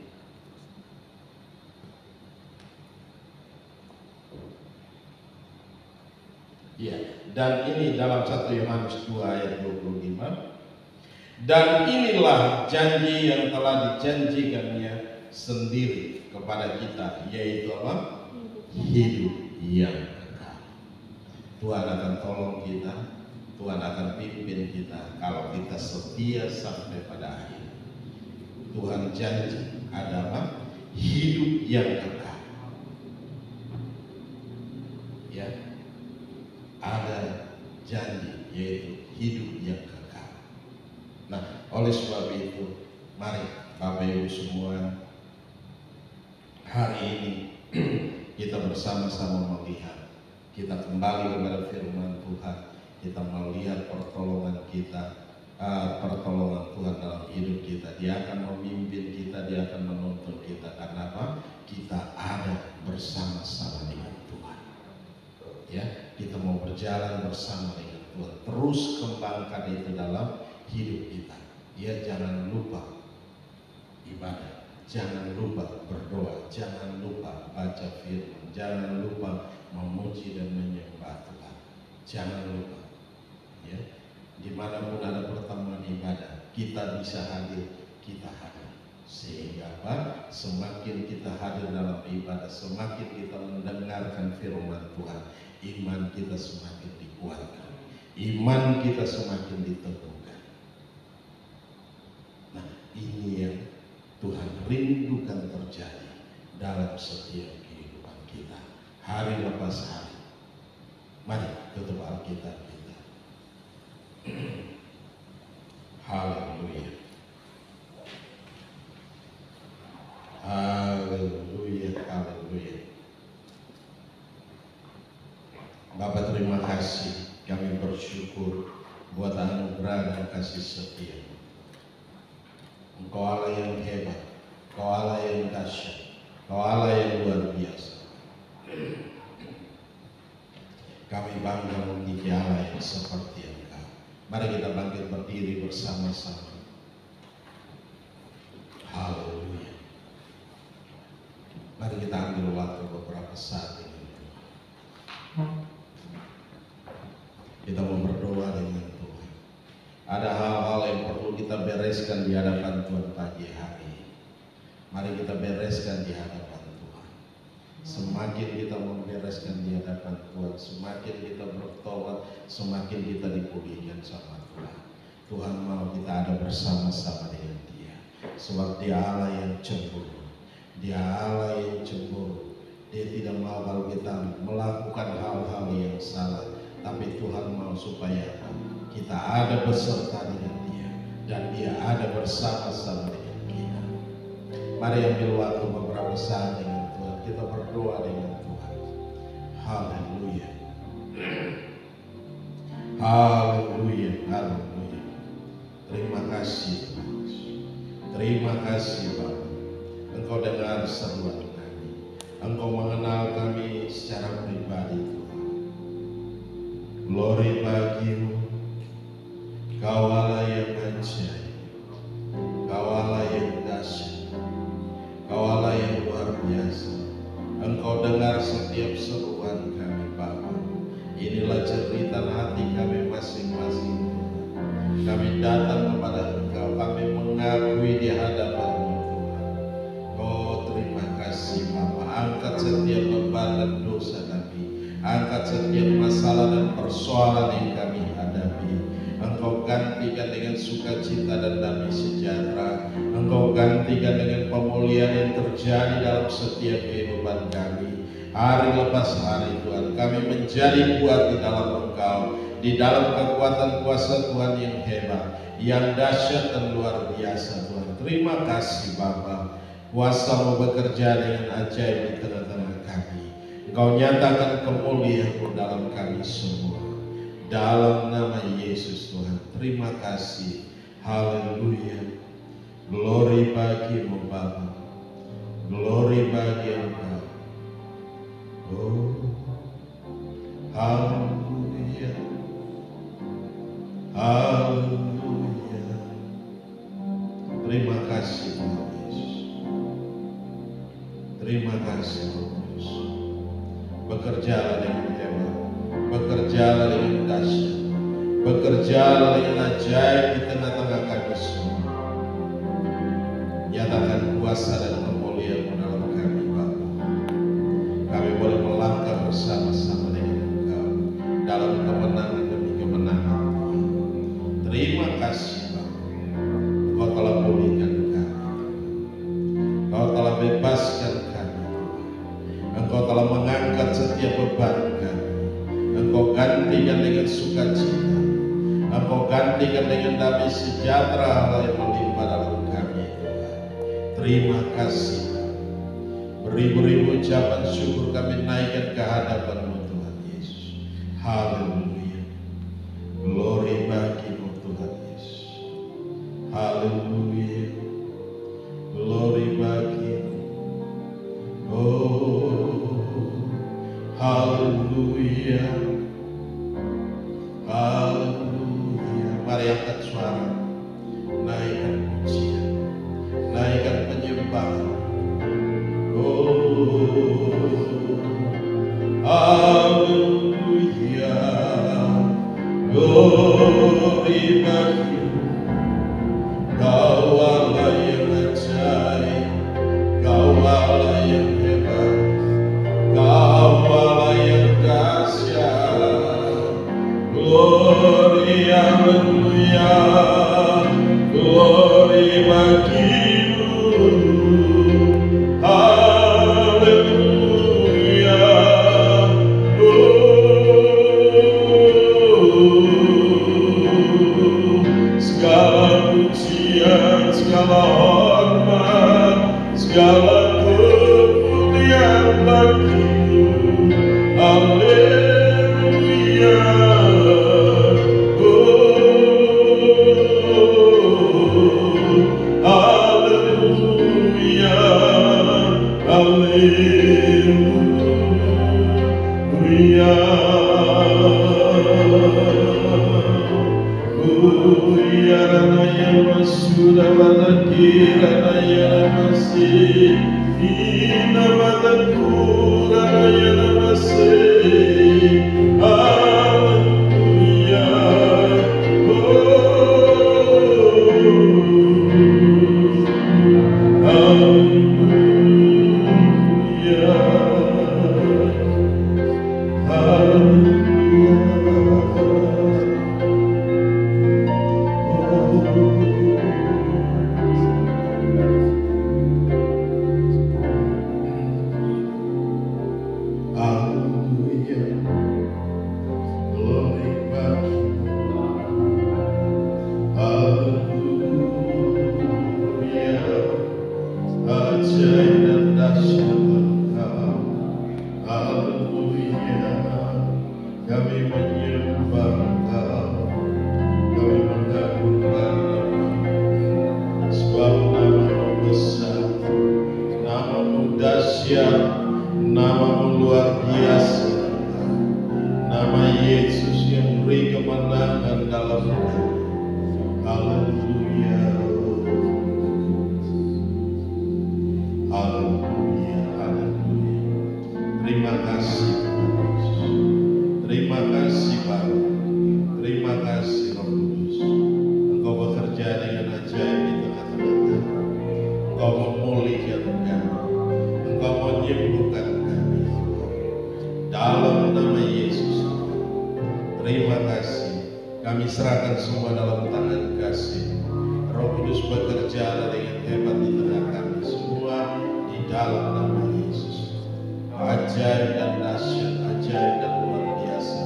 Ya, dan ini dalam 1 Yohanes 2 ayat 25. Dan inilah janji yang telah dijanjikannya sendiri kepada kita, yaitu apa? Hidup yang kekal. Tuhan akan tolong kita, Tuhan akan pimpin kita kalau kita setia sampai pada akhir. Tuhan janji ada apa? Hidup yang kekal. Ya, ada janji yaitu hidup yang kekal. Nah, oleh sebab itu, mari Bapak Ibu semua, hari ini kita bersama-sama melihat, kita kembali kepada firman Tuhan, kita melihat pertolongan kita, pertolongan Tuhan dalam hidup kita. Dia akan memimpin kita, Dia akan menuntun kita. Karena apa? Kita ada bersama-sama dengan Tuhan. Ya, kita mau berjalan bersama dengan Tuhan. Terus kembangkan itu dalam hidup kita. Ya, jangan lupa ibadah, jangan lupa berdoa, jangan lupa baca firman, jangan lupa memuji dan menyembah Tuhan. Jangan lupa, ya, dimanapun ada pertemuan ibadah, kita bisa hadir, kita hadir. Sehingga apa? Semakin kita hadir dalam ibadah, semakin kita mendengarkan firman Tuhan, iman kita semakin dikuatkan, iman kita semakin diteguhkan. Nah, ini yang Tuhan rindukan terjadi dalam setiap kehidupan kita, hari lepas hari. Mari tutup Alkitab kita. Haleluya. Haleluya, haleluya. Bapak, terima kasih, kami bersyukur buat anugerah dan kasih setia. Engkau Allah yang hebat, Engkau Allah yang dahsyat, Engkau Allah yang luar biasa. Kami bangga memiliki Allah yang seperti Engkau. Mari kita bangkit berdiri bersama-sama. Haleluya. Mari kita ambil waktu beberapa saat ini. Kita mau berdoa dengan Tuhan. Ada hal-hal yang perlu kita bereskan di hadapan Tuhan pagi hari. Mari kita bereskan di hadapan Tuhan. Semakin kita membereskan di hadapan Tuhan, semakin kita bertobat, semakin kita dipulihkan sama Tuhan. Tuhan mau kita ada bersama-sama dengan Dia. Sebab Dia Allah yang cemburu, Dia Allah yang cemburu, Dia tidak mau kalau kita melakukan hal-hal yang salah, tapi Tuhan mau supaya kita ada beserta dengan Dia dan Dia ada bersama-sama dengan kita. Mari ambil waktu beberapa saat dengan Tuhan, kita berdoa dengan Tuhan. Haleluya. Haleluya, haleluya. Terima kasih Tuhan. Terima kasih Bapa. Engkau dengar seruan kami. Engkau mengenal kami secara pribadi Tuhan. Glory bagimu. Kau Allah yang ajaib. Kau Allah yang dahsyat. Kau Allah yang luar biasa. Engkau dengar setiap seruan kami Bapa. Inilah jeritan hati kami masing-masing. Kami datang kepada Engkau, kami mengakui di hadapan-Mu Tuhan. Oh terima kasih Bapa. Angkat setiap beban dan dosa kami, angkat setiap masalah dan persoalan yang kami hadapi. Engkau gantikan dengan sukacita dan damai sejahtera. Engkau gantikan dengan pemulihan yang terjadi dalam setiap kehidupan kami. Hari lepas hari Tuhan, kami menjadi kuat di dalam Engkau, di dalam kekuatan kuasa Tuhan yang hebat, yang dahsyat dan luar biasa Tuhan. Terima kasih Bapa. Kuasa-Mu bekerja dengan ajaib di tengah-tengah kami. Engkau nyatakan kemuliaan-Mu dalam kami semua. Dalam nama Yesus Tuhan. Terima kasih. Haleluya. Glory bagi-Mu Bapa. Glory bagi Engkau. Oh, haleluya. Haleluya. Terima kasih Tuhan Yesus. Terima kasih Tuhan Yesus. Bekerjalah dengan hebat, bekerjalah dengan dahsyat, bekerjalah dengan ajaib di tengah-tengah kami semua. Nyatakan kuasa dan kemuliaan-Mu dalam kami Bapa. Kami boleh melangkah bersama-sama dengan Engkau dalam kemenangan demi kemenangan Tuhan. Terima kasih Bapa. Engkau telah pulihkan kami. Engkau telah bebaskan kami. Engkau telah mengangkat setiap beban kami. Engkau gantikan dengan sukacita. Engkau gantikan dengan damai sejahtera Allah yang melimpah dalam kami Tuhan. Terima kasih. Beribu-ribu ucapan syukur kami naikkan ke hadapan-Mu Tuhan Yesus. Haleluya. Glory bagi-Mu Tuhan Yesus. Haleluya. Glory bagi-Mu. Oh, haleluya. Haleluya. Mari angkat suara. Naikkan pujian. Naikkan penyembahan. Oh, haleluya. Glory bagi-Mu. Kau Allah yang ajaib, Kau Allah yang hebat, Kau Allah yang dahsyat. Glory, haleluya. Glory bagi-Mu. Segala pujian, segala hormat, segala kemuliaan bagi-Mu. Haleluya. Oh, haleluya. Haleluya. Yarana masuda balakira namasi ina balakura namasi. Haleluya. Haleluya. Nama Yesus yang beri kemenangan dalam kami. Haleluya. Haleluya. Haleluya. Terima kasih Tuhan Yesus. Terima kasih Bapa. Terima kasih Roh Kudus. Engkau bekerja dengan ajaib di tengah-tengah kami. Engkau memulihkan kami. Engkau menyembuhkan kami. Dalam nama Yesus. Terima kasih. Kami serahkan semua dalam tangan kasih. Roh Kudus bekerja dengan hebat di tengah kami semua di dalam nama Yesus. Ajaib dan dahsyat, ajaib dan luar biasa.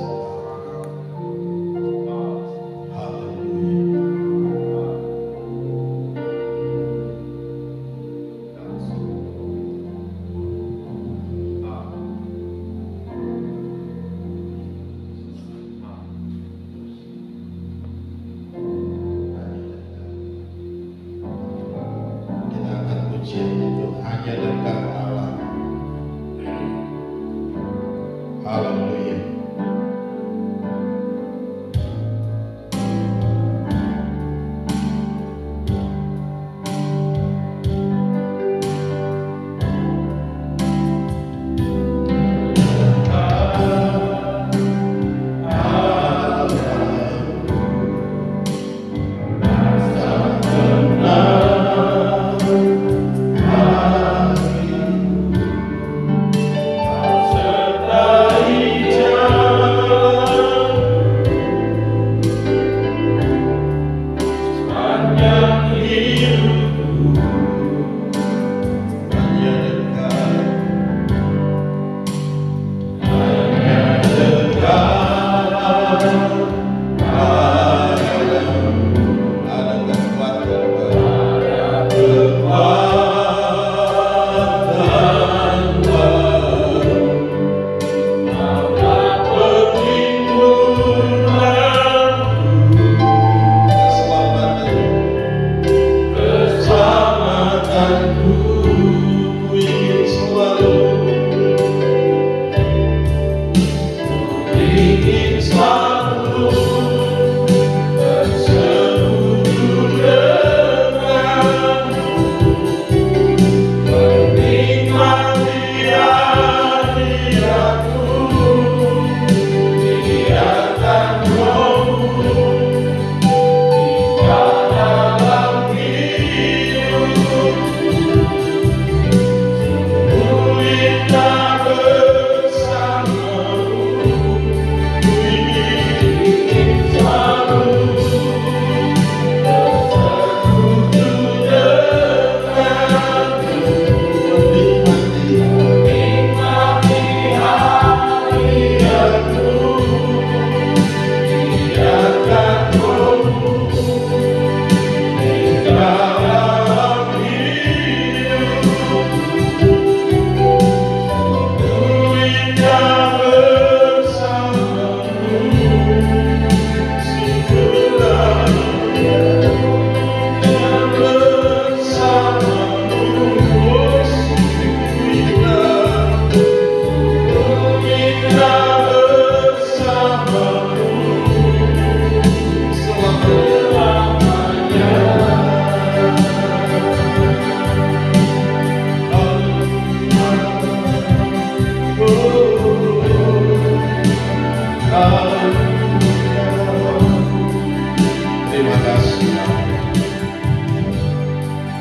Kita akan pujian itu hanya dekat Allah. Haleluya.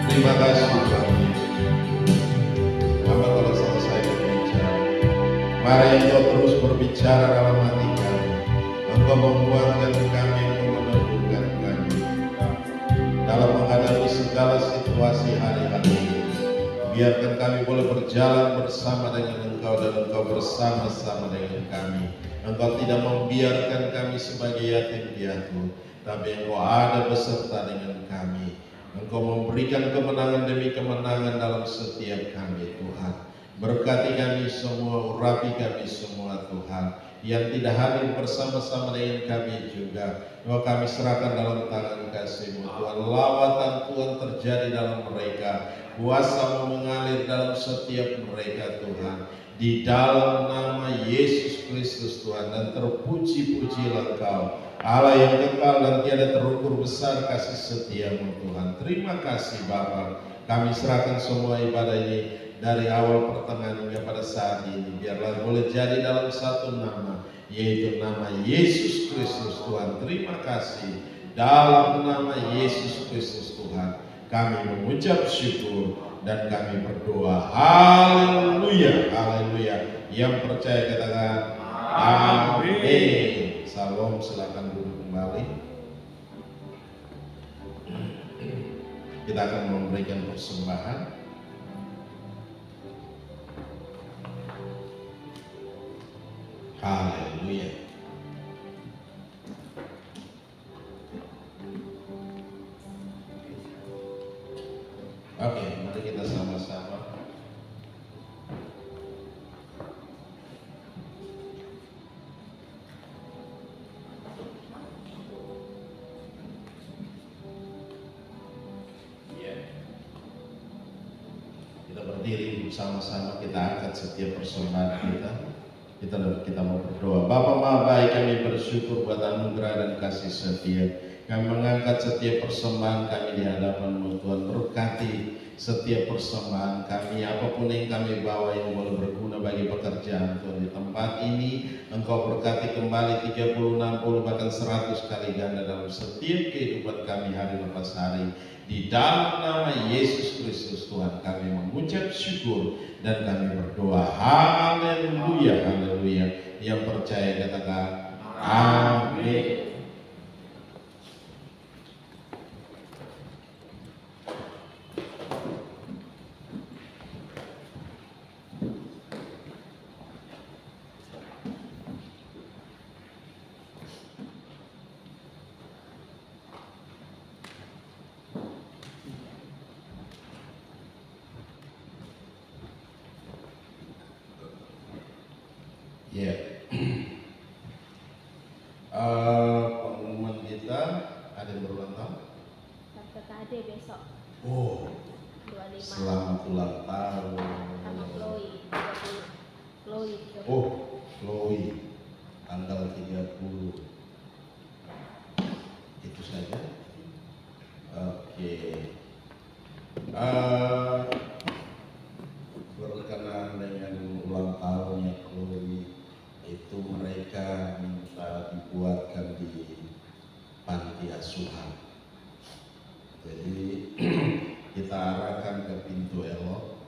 Terima kasih Tuhan Yesus. Bapak telah selesai berbicara. Mari Engkau terus berbicara dalam hati kami. Engkau menguatkan kami, Engkau meneguhkan kami dalam menghadapi segala situasi hari-hari ini. Biarkan kami boleh berjalan bersama dengan Engkau dan Engkau bersama-sama dengan kami. Engkau tidak membiarkan kami sebagai yatim piatu, tapi Engkau ada beserta dengan kami. Engkau memberikan kemenangan demi kemenangan dalam setiap kami, Tuhan. Berkati kami semua, urapi kami semua, Tuhan. Yang tidak hadir bersama-sama dengan kami juga, bahwa kami serahkan dalam tangan kasih-Mu, Tuhan. Lawatan Tuhan terjadi dalam mereka, kuasa-Mu mengalir dalam setiap mereka, Tuhan. di dalam nama Yesus Kristus Tuhan. Dan terpuji-pujilah Engkau, Allah yang kekal dan tiada terukur besar kasih setiamu Tuhan. Terima kasih Bapa. Kami serahkan semua ibadah ini dari awal pertengahan hingga pada saat ini. Biarlah boleh jadi dalam satu nama, yaitu nama Yesus Kristus Tuhan. Terima kasih. Dalam nama Yesus Kristus Tuhan kami mengucap syukur dan kami berdoa. Haleluya, haleluya. Yang percaya katakan amin. Salam, silakan duduk kembali. Kita akan memberikan persembahan. Haleluya. Oke, mari kita sama-sama. Kita berdiri bersama-sama, kita angkat setiap persembahan kita. Kita mau berdoa. Bapa Maha Baik, kami bersyukur buat anugerah dan kasih setia. Kami mengangkat setiap persembahan kami di hadapan-Mu Tuhan. Berkati setiap persembahan kami, apapun yang kami bawa yang boleh berguna bagi pekerjaan Tuhan di tempat ini. Engkau berkati kembali 30, 60, bahkan 100 kali ganda dalam setiap kehidupan kami hari lepas hari. Di dalam nama Yesus Kristus Tuhan kami mengucap syukur dan kami berdoa. Haleluya, haleluya. Yang percaya katakan amin. Ya, pengumuman kita ada yang berulang tahun. Tante Kade besok. Oh, 25. selamat ulang tahun. Sama Chloe. Chloe. Oh, Chloe, tanggal 30. Itu saja. Oke. Berkenaan dengan ulang tahunnya Chloe, itu mereka minta dibuatkan di panti asuhan. Jadi kita arahkan ke pintu elok.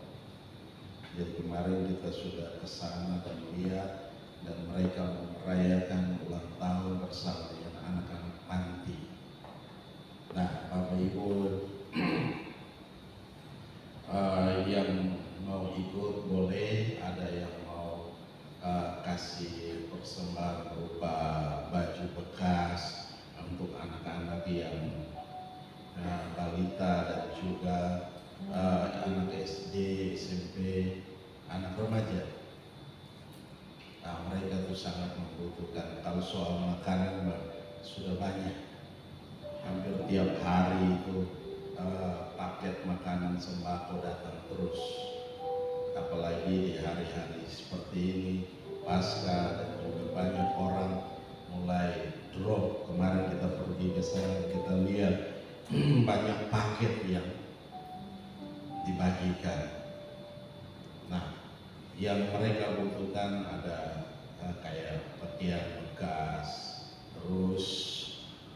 Jadi kemarin kita sudah ke sana dan lihat, dan mereka merayakan ulang tahun bersama dengan anak-anak panti. Nah, Bapak Ibu yang mau ikut boleh, ada yang mau kasih persembahan berupa baju bekas untuk anak-anak yang balita dan juga anak SD, SMP, anak remaja. Nah, mereka itu sangat membutuhkan. Kalau soal makanan sudah banyak, hampir tiap hari itu paket makanan sembako datang terus. Apalagi di hari-hari seperti ini, Pasca, dan juga banyak orang mulai drop. Kemarin kita pergi ke sana, kita lihat banyak paket yang dibagikan. Nah, yang mereka butuhkan ada kayak pakaian bekas, terus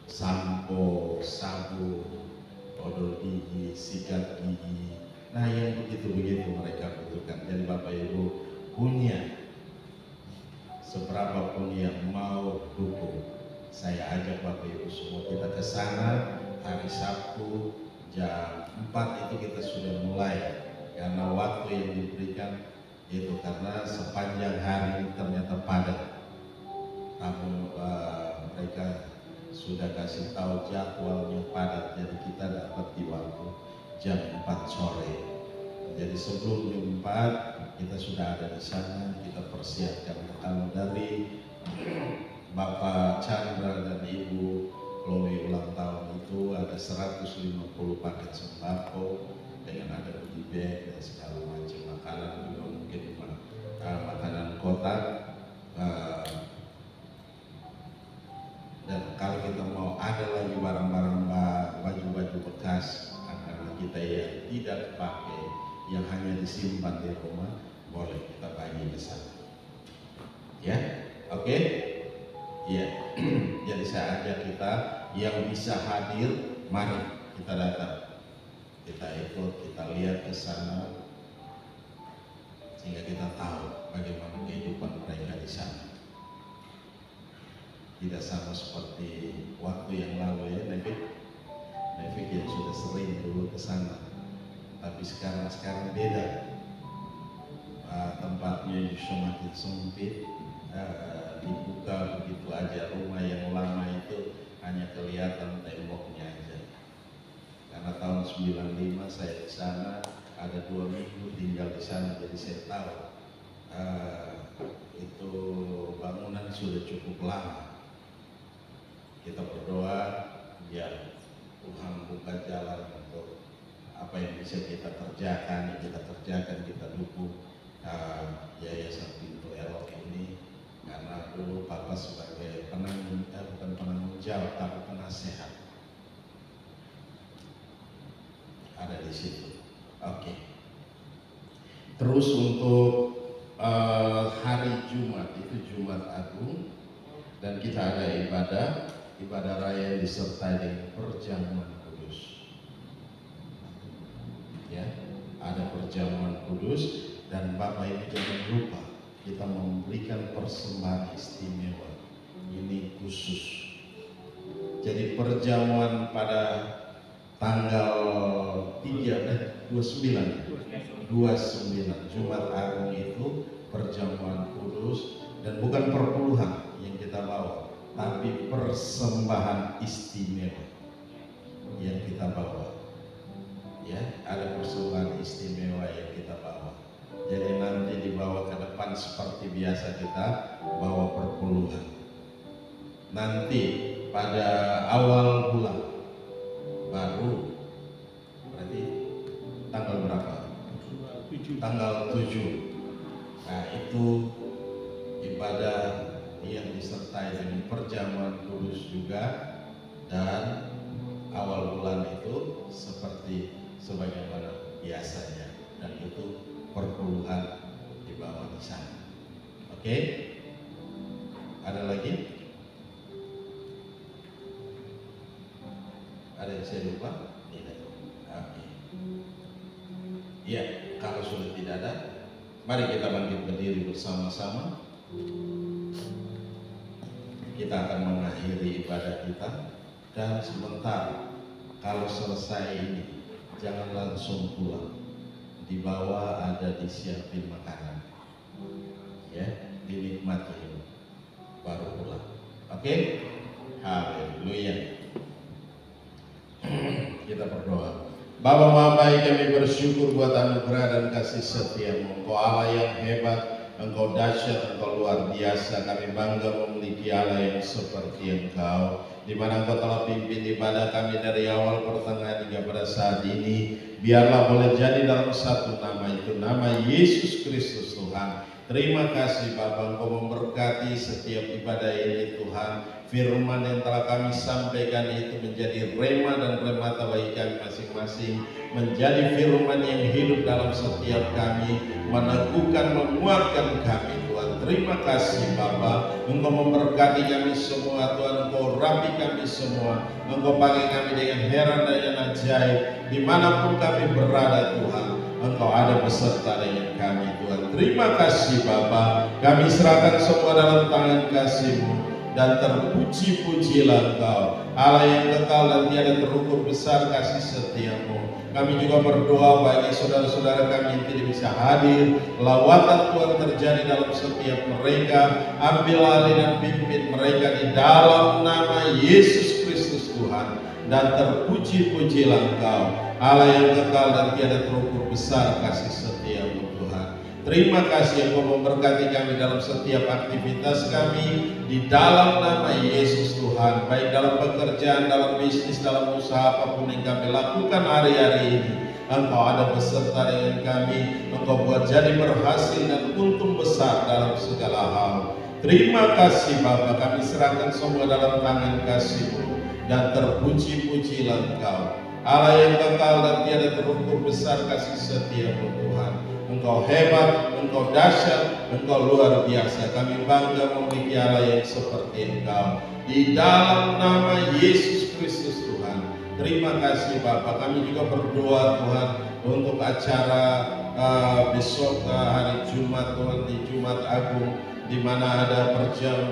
sampo, sabun, odol gigi, sikat gigi. Nah, yang begitu-begitu mereka butuhkan. Jadi Bapak Ibu punya seberapa pun yang mau dukung, saya ajak Bapak Ibu semua kita ke sana hari Sabtu jam 4 itu kita sudah mulai, karena waktu yang diberikan itu karena sepanjang hari ternyata padat. Namun mereka sudah kasih tahu jadwalnya padat, jadi kita dapat di waktu jam 4 sore. Jadi sebelum jam 4 kita sudah ada di sana, kita persiapkan. Kalau dari Bapak Chandra dan Ibu Chloe ulang tahun itu ada 150 paket sembako dengan ada goodie bag dan segala macam makanan, juga mungkin makanan kotak. Dan kalau kita mau ada lagi barang-barang baju-baju bekas anak-anak kita yang tidak pakai, yang hanya disimpan di rumah, boleh kita bagi ke sana. Ya, oke? Ya, jadi saya ajak kita yang bisa hadir, mari kita datang, kita ikut, kita lihat ke sana, sehingga kita tahu bagaimana kehidupan mereka di sana. Tidak sama seperti waktu yang lalu ya, Nevik yang sudah sering dulu ke sana, tapi sekarang beda. Tempatnya justru makin sempit, dibuka begitu aja. Rumah yang lama itu hanya kelihatan temboknya aja. Karena tahun 95 saya di sana, ada 2 minggu tinggal di sana, jadi saya tahu itu bangunan sudah cukup lama. Kita berdoa biar Tuhan buka jalan untuk apa yang bisa kita kerjakan, kita dukung Yayasan Pintu Elok ini, karena dulu Papa sebagai bukan penanggung jawab tapi penasehat ada di situ. Oke. Terus untuk hari Jumat itu Jumat Agung, dan kita ada ibadah raya disertai dengan perjamuan kudus. Ya, ada perjamuan kudus, dan Bapak Ibu jangan lupa kita memberikan persembahan istimewa. Ini khusus. Jadi perjamuan pada tanggal 29 Jumat Agung itu perjamuan kudus, dan bukan perpuluhan yang kita bawa, tapi persembahan istimewa yang kita bawa. Ya, ada persembahan istimewa yang kita bawa. Jadi nanti dibawa ke depan seperti biasa kita bawa perpuluhan. Nanti pada awal bulan baru, berarti tanggal berapa? Tanggal 7. Nah, itu ibadah yang disertai dengan perjamuan kudus juga, dan awal bulan itu seperti sebagaimana biasanya, dan itu perpuluhan dibawa di sana. Oke? Ada lagi? Ada yang saya lupa? Tidak. Oke. Ya, kalau sudah tidak ada, mari kita bangkit berdiri bersama-sama. Kita akan mengakhiri ibadah kita, dan sebentar kalau selesai ini jangan langsung pulang. Di bawah ada disiapin makanan, ya, dinikmati baru pulang. Oke? Haleluya. Kita berdoa. Bapa Maha Baik, kami bersyukur buat anugerah dan kasih setia-Mu. Engkau Allah yang hebat, Engkau dahsyat, Engkau luar biasa. Kami bangga memiliki Allah yang seperti Engkau, di mana Engkau telah pimpin ibadah kami dari awal, pertengahan hingga pada saat ini. Biarlah boleh jadi dalam satu nama, itu nama Yesus Kristus Tuhan. Terima kasih Bapa, Engkau memberkati setiap ibadah ini Tuhan. Firman yang telah kami sampaikan itu menjadi rema dan remata bagi kami masing-masing, menjadi firman yang hidup dalam setiap kami, meneguhkan, menguatkan kami Tuhan. Terima kasih Bapa, Engkau memberkati kami semua Tuhan. Engkau rapi kami semua, Engkau pakai kami dengan heran dan dengan ajaib. Dimanapun kami berada Tuhan, Engkau ada beserta dengan kami Tuhan. Terima kasih Bapa, kami serahkan semua dalam tangan kasih-Mu. Dan terpuji-pujilah Engkau, Allah yang kekal dan tiada terukur besar kasih setia-Mu. Kami juga berdoa bagi saudara-saudara kami yang tidak bisa hadir. Lawatan Tuhan terjadi dalam setiap mereka. Ambil alih dan pimpin mereka di dalam nama Yesus Kristus Tuhan. Dan terpuji-pujilah Engkau, Allah yang kekal dan tiada terukur besar kasih setia-Mu Tuhan. Terima kasih Engkau memberkati kami dalam setiap aktivitas kami, di dalam nama Yesus Tuhan. Baik dalam pekerjaan, dalam bisnis, dalam usaha apapun yang kami lakukan hari-hari ini, Engkau ada beserta dengan kami. Engkau buat jadi berhasil dan untung besar dalam segala hal. Terima kasih Bapa, kami serahkan semua dalam tangan kasih-Mu. Dan terpuji-pujilah Engkau, Allah yang kekal dan tiada terukur besar kasih setia-Mu Tuhan. Engkau hebat, Engkau dahsyat, Engkau luar biasa. Kami bangga memiliki Allah yang seperti Engkau. Di dalam nama Yesus Kristus Tuhan. Terima kasih Bapa. Kami juga berdoa Tuhan untuk acara besok hari Jumat Tuhan, di Jumat Agung, di mana ada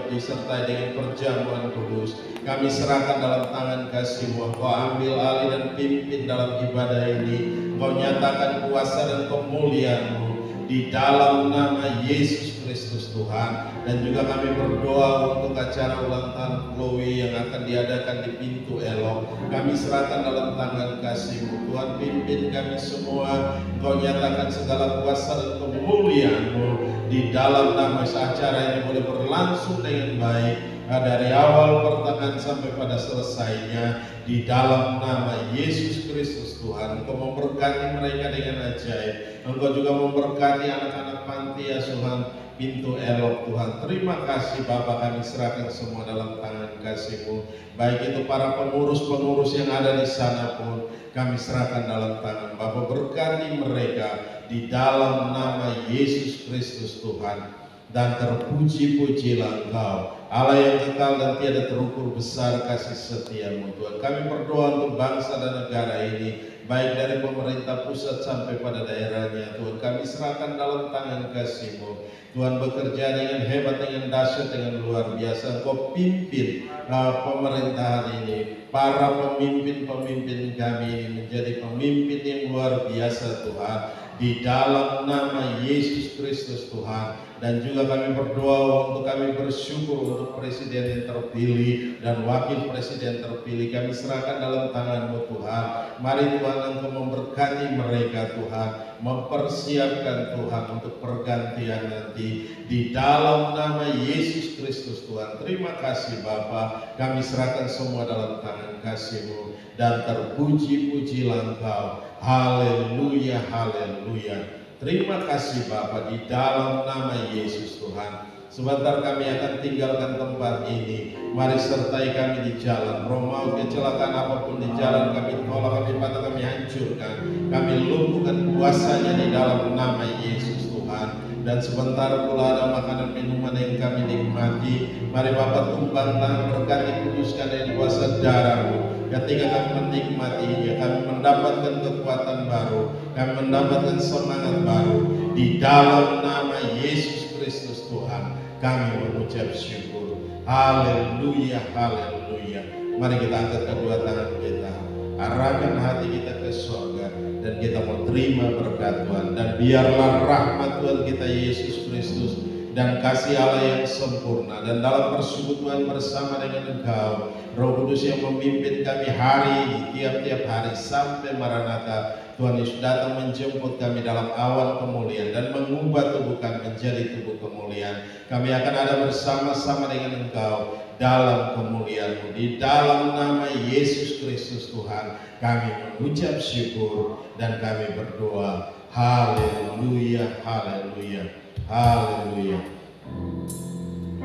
disertai dengan perjamuan kudus. Kami serahkan dalam tangan kasih-Mu. Engkau ambil alih dan pimpin dalam ibadah ini. Engkau nyatakan kuasa dan kemuliaan-Mu di dalam nama Yesus Kristus Tuhan. Dan juga kami berdoa untuk acara ulang tahun Chloe yang akan diadakan di Pintu Elok. Kami serahkan dalam tangan kasih-Mu. Tuhan, pimpin kami semua. Engkau nyatakan segala kuasa dan kemuliaan-Mu di dalam nama acara ini boleh berlangsung dengan baik, dari awal pertengahan sampai pada selesainya, di dalam nama Yesus Kristus Tuhan. Engkau memberkati mereka dengan ajaib. Engkau juga memberkati anak-anak panti asuhan Pintu Elok Tuhan. Terima kasih Bapa, kami serahkan semua dalam tangan kasih-Mu. Baik itu para pengurus-pengurus yang ada di sana pun kami serahkan dalam tangan Bapa. Berkati mereka di dalam nama Yesus Kristus Tuhan. Dan terpuji-pujilah Engkau, Allah yang kekal dan tiada terukur besar kasih setia-Mu Tuhan. Kami berdoa untuk bangsa dan negara ini, baik dari pemerintah pusat sampai pada daerahnya Tuhan. Kami serahkan dalam tangan kasih-Mu. Tuhan, bekerja dengan hebat, dengan dahsyat, dengan luar biasa. Engkau pimpin pemerintahan ini. Para pemimpin-pemimpin kami ini menjadi pemimpin yang luar biasa Tuhan. Di dalam nama Yesus Kristus Tuhan. Dan juga kami berdoa untuk, kami bersyukur untuk presiden yang terpilih dan wakil presiden terpilih. Kami serahkan dalam tangan-Mu Tuhan. Mari Tuhan, Engkau memberkati mereka Tuhan, mempersiapkan Tuhan untuk pergantian nanti di dalam nama Yesus Kristus Tuhan. Terima kasih Bapa, kami serahkan semua dalam tangan kasih-Mu. Dan terpuji-pujilah Engkau. Haleluya, haleluya. Terima kasih Bapa, di dalam nama Yesus Tuhan. Sebentar kami akan tinggalkan tempat ini. Mari sertai kami di jalan. Roh maut, kecelakaan apapun di jalan kami tolak, kami patah, kami hancurkan. Kami lumpuhkan kuasanya di dalam nama Yesus Tuhan. Dan sebentar pula ada makanan minuman yang kami nikmati. Mari Bapa, tumpang tangan, berkati, kuduskan dengan kuasa darah-Mu. Ketika kami menikmatinya, kami mendapatkan kekuatan baru, kami mendapatkan semangat baru. Di dalam nama Yesus Kristus Tuhan, kami mengucap syukur. Haleluya, haleluya. Mari kita angkat kedua tangan kita, arahkan hati kita ke surga, dan kita mau terima berkat Tuhan. Dan biarlah rahmat Tuhan kita Yesus Kristus dan kasih Allah yang sempurna, dan dalam persekutuan bersama dengan Engkau, Roh Kudus yang memimpin kami hari ini, tiap-tiap hari sampai Maranatha. Tuhan Yesus datang menjemput kami dalam awan kemuliaan dan mengubah tubuh kami menjadi tubuh kemuliaan. Kami akan ada bersama-sama dengan Engkau dalam kemuliaan-Mu. Di dalam nama Yesus Kristus Tuhan, kami mengucap syukur dan kami berdoa. Haleluya, haleluya, haleluya.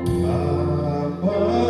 Bapa